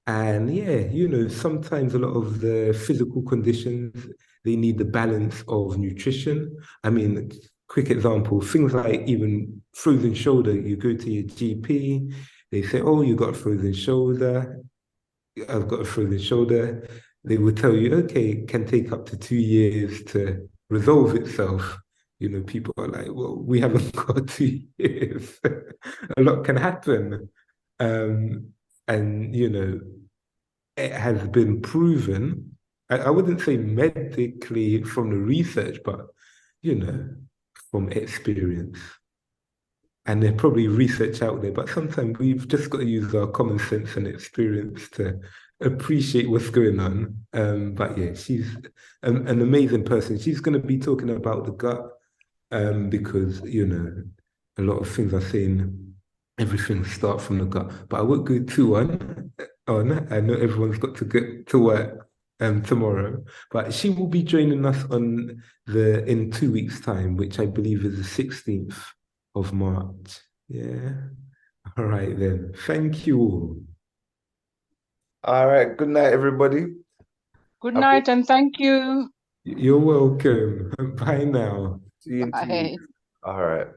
And yeah, sometimes a lot of the physical conditions, they need the balance of nutrition. I mean, quick example, things like even frozen shoulder, you go to your GP, they say, oh, you got a frozen shoulder. I've got a frozen shoulder. They will tell you, okay, it can take up to 2 years to resolve itself. People are like, well, we haven't got 2 years. A lot can happen. Um, and, it has been proven, I wouldn't say medically from the research, but, you know, from experience. And there's probably research out there, but sometimes we've just got to use our common sense and experience to appreciate what's going on. But yeah, she's an amazing person. She's going to be talking about the gut because, a lot of things are saying everything starts from the gut. But I won't go too on. I know everyone's got to get to work tomorrow, but she will be joining us in 2 weeks' time, which I believe is the 16th of March. Yeah. All right then. Thank you all. All right. Good night, everybody. Good night and thank you. You're welcome. Bye now. See you in 2 weeks. Bye. All right.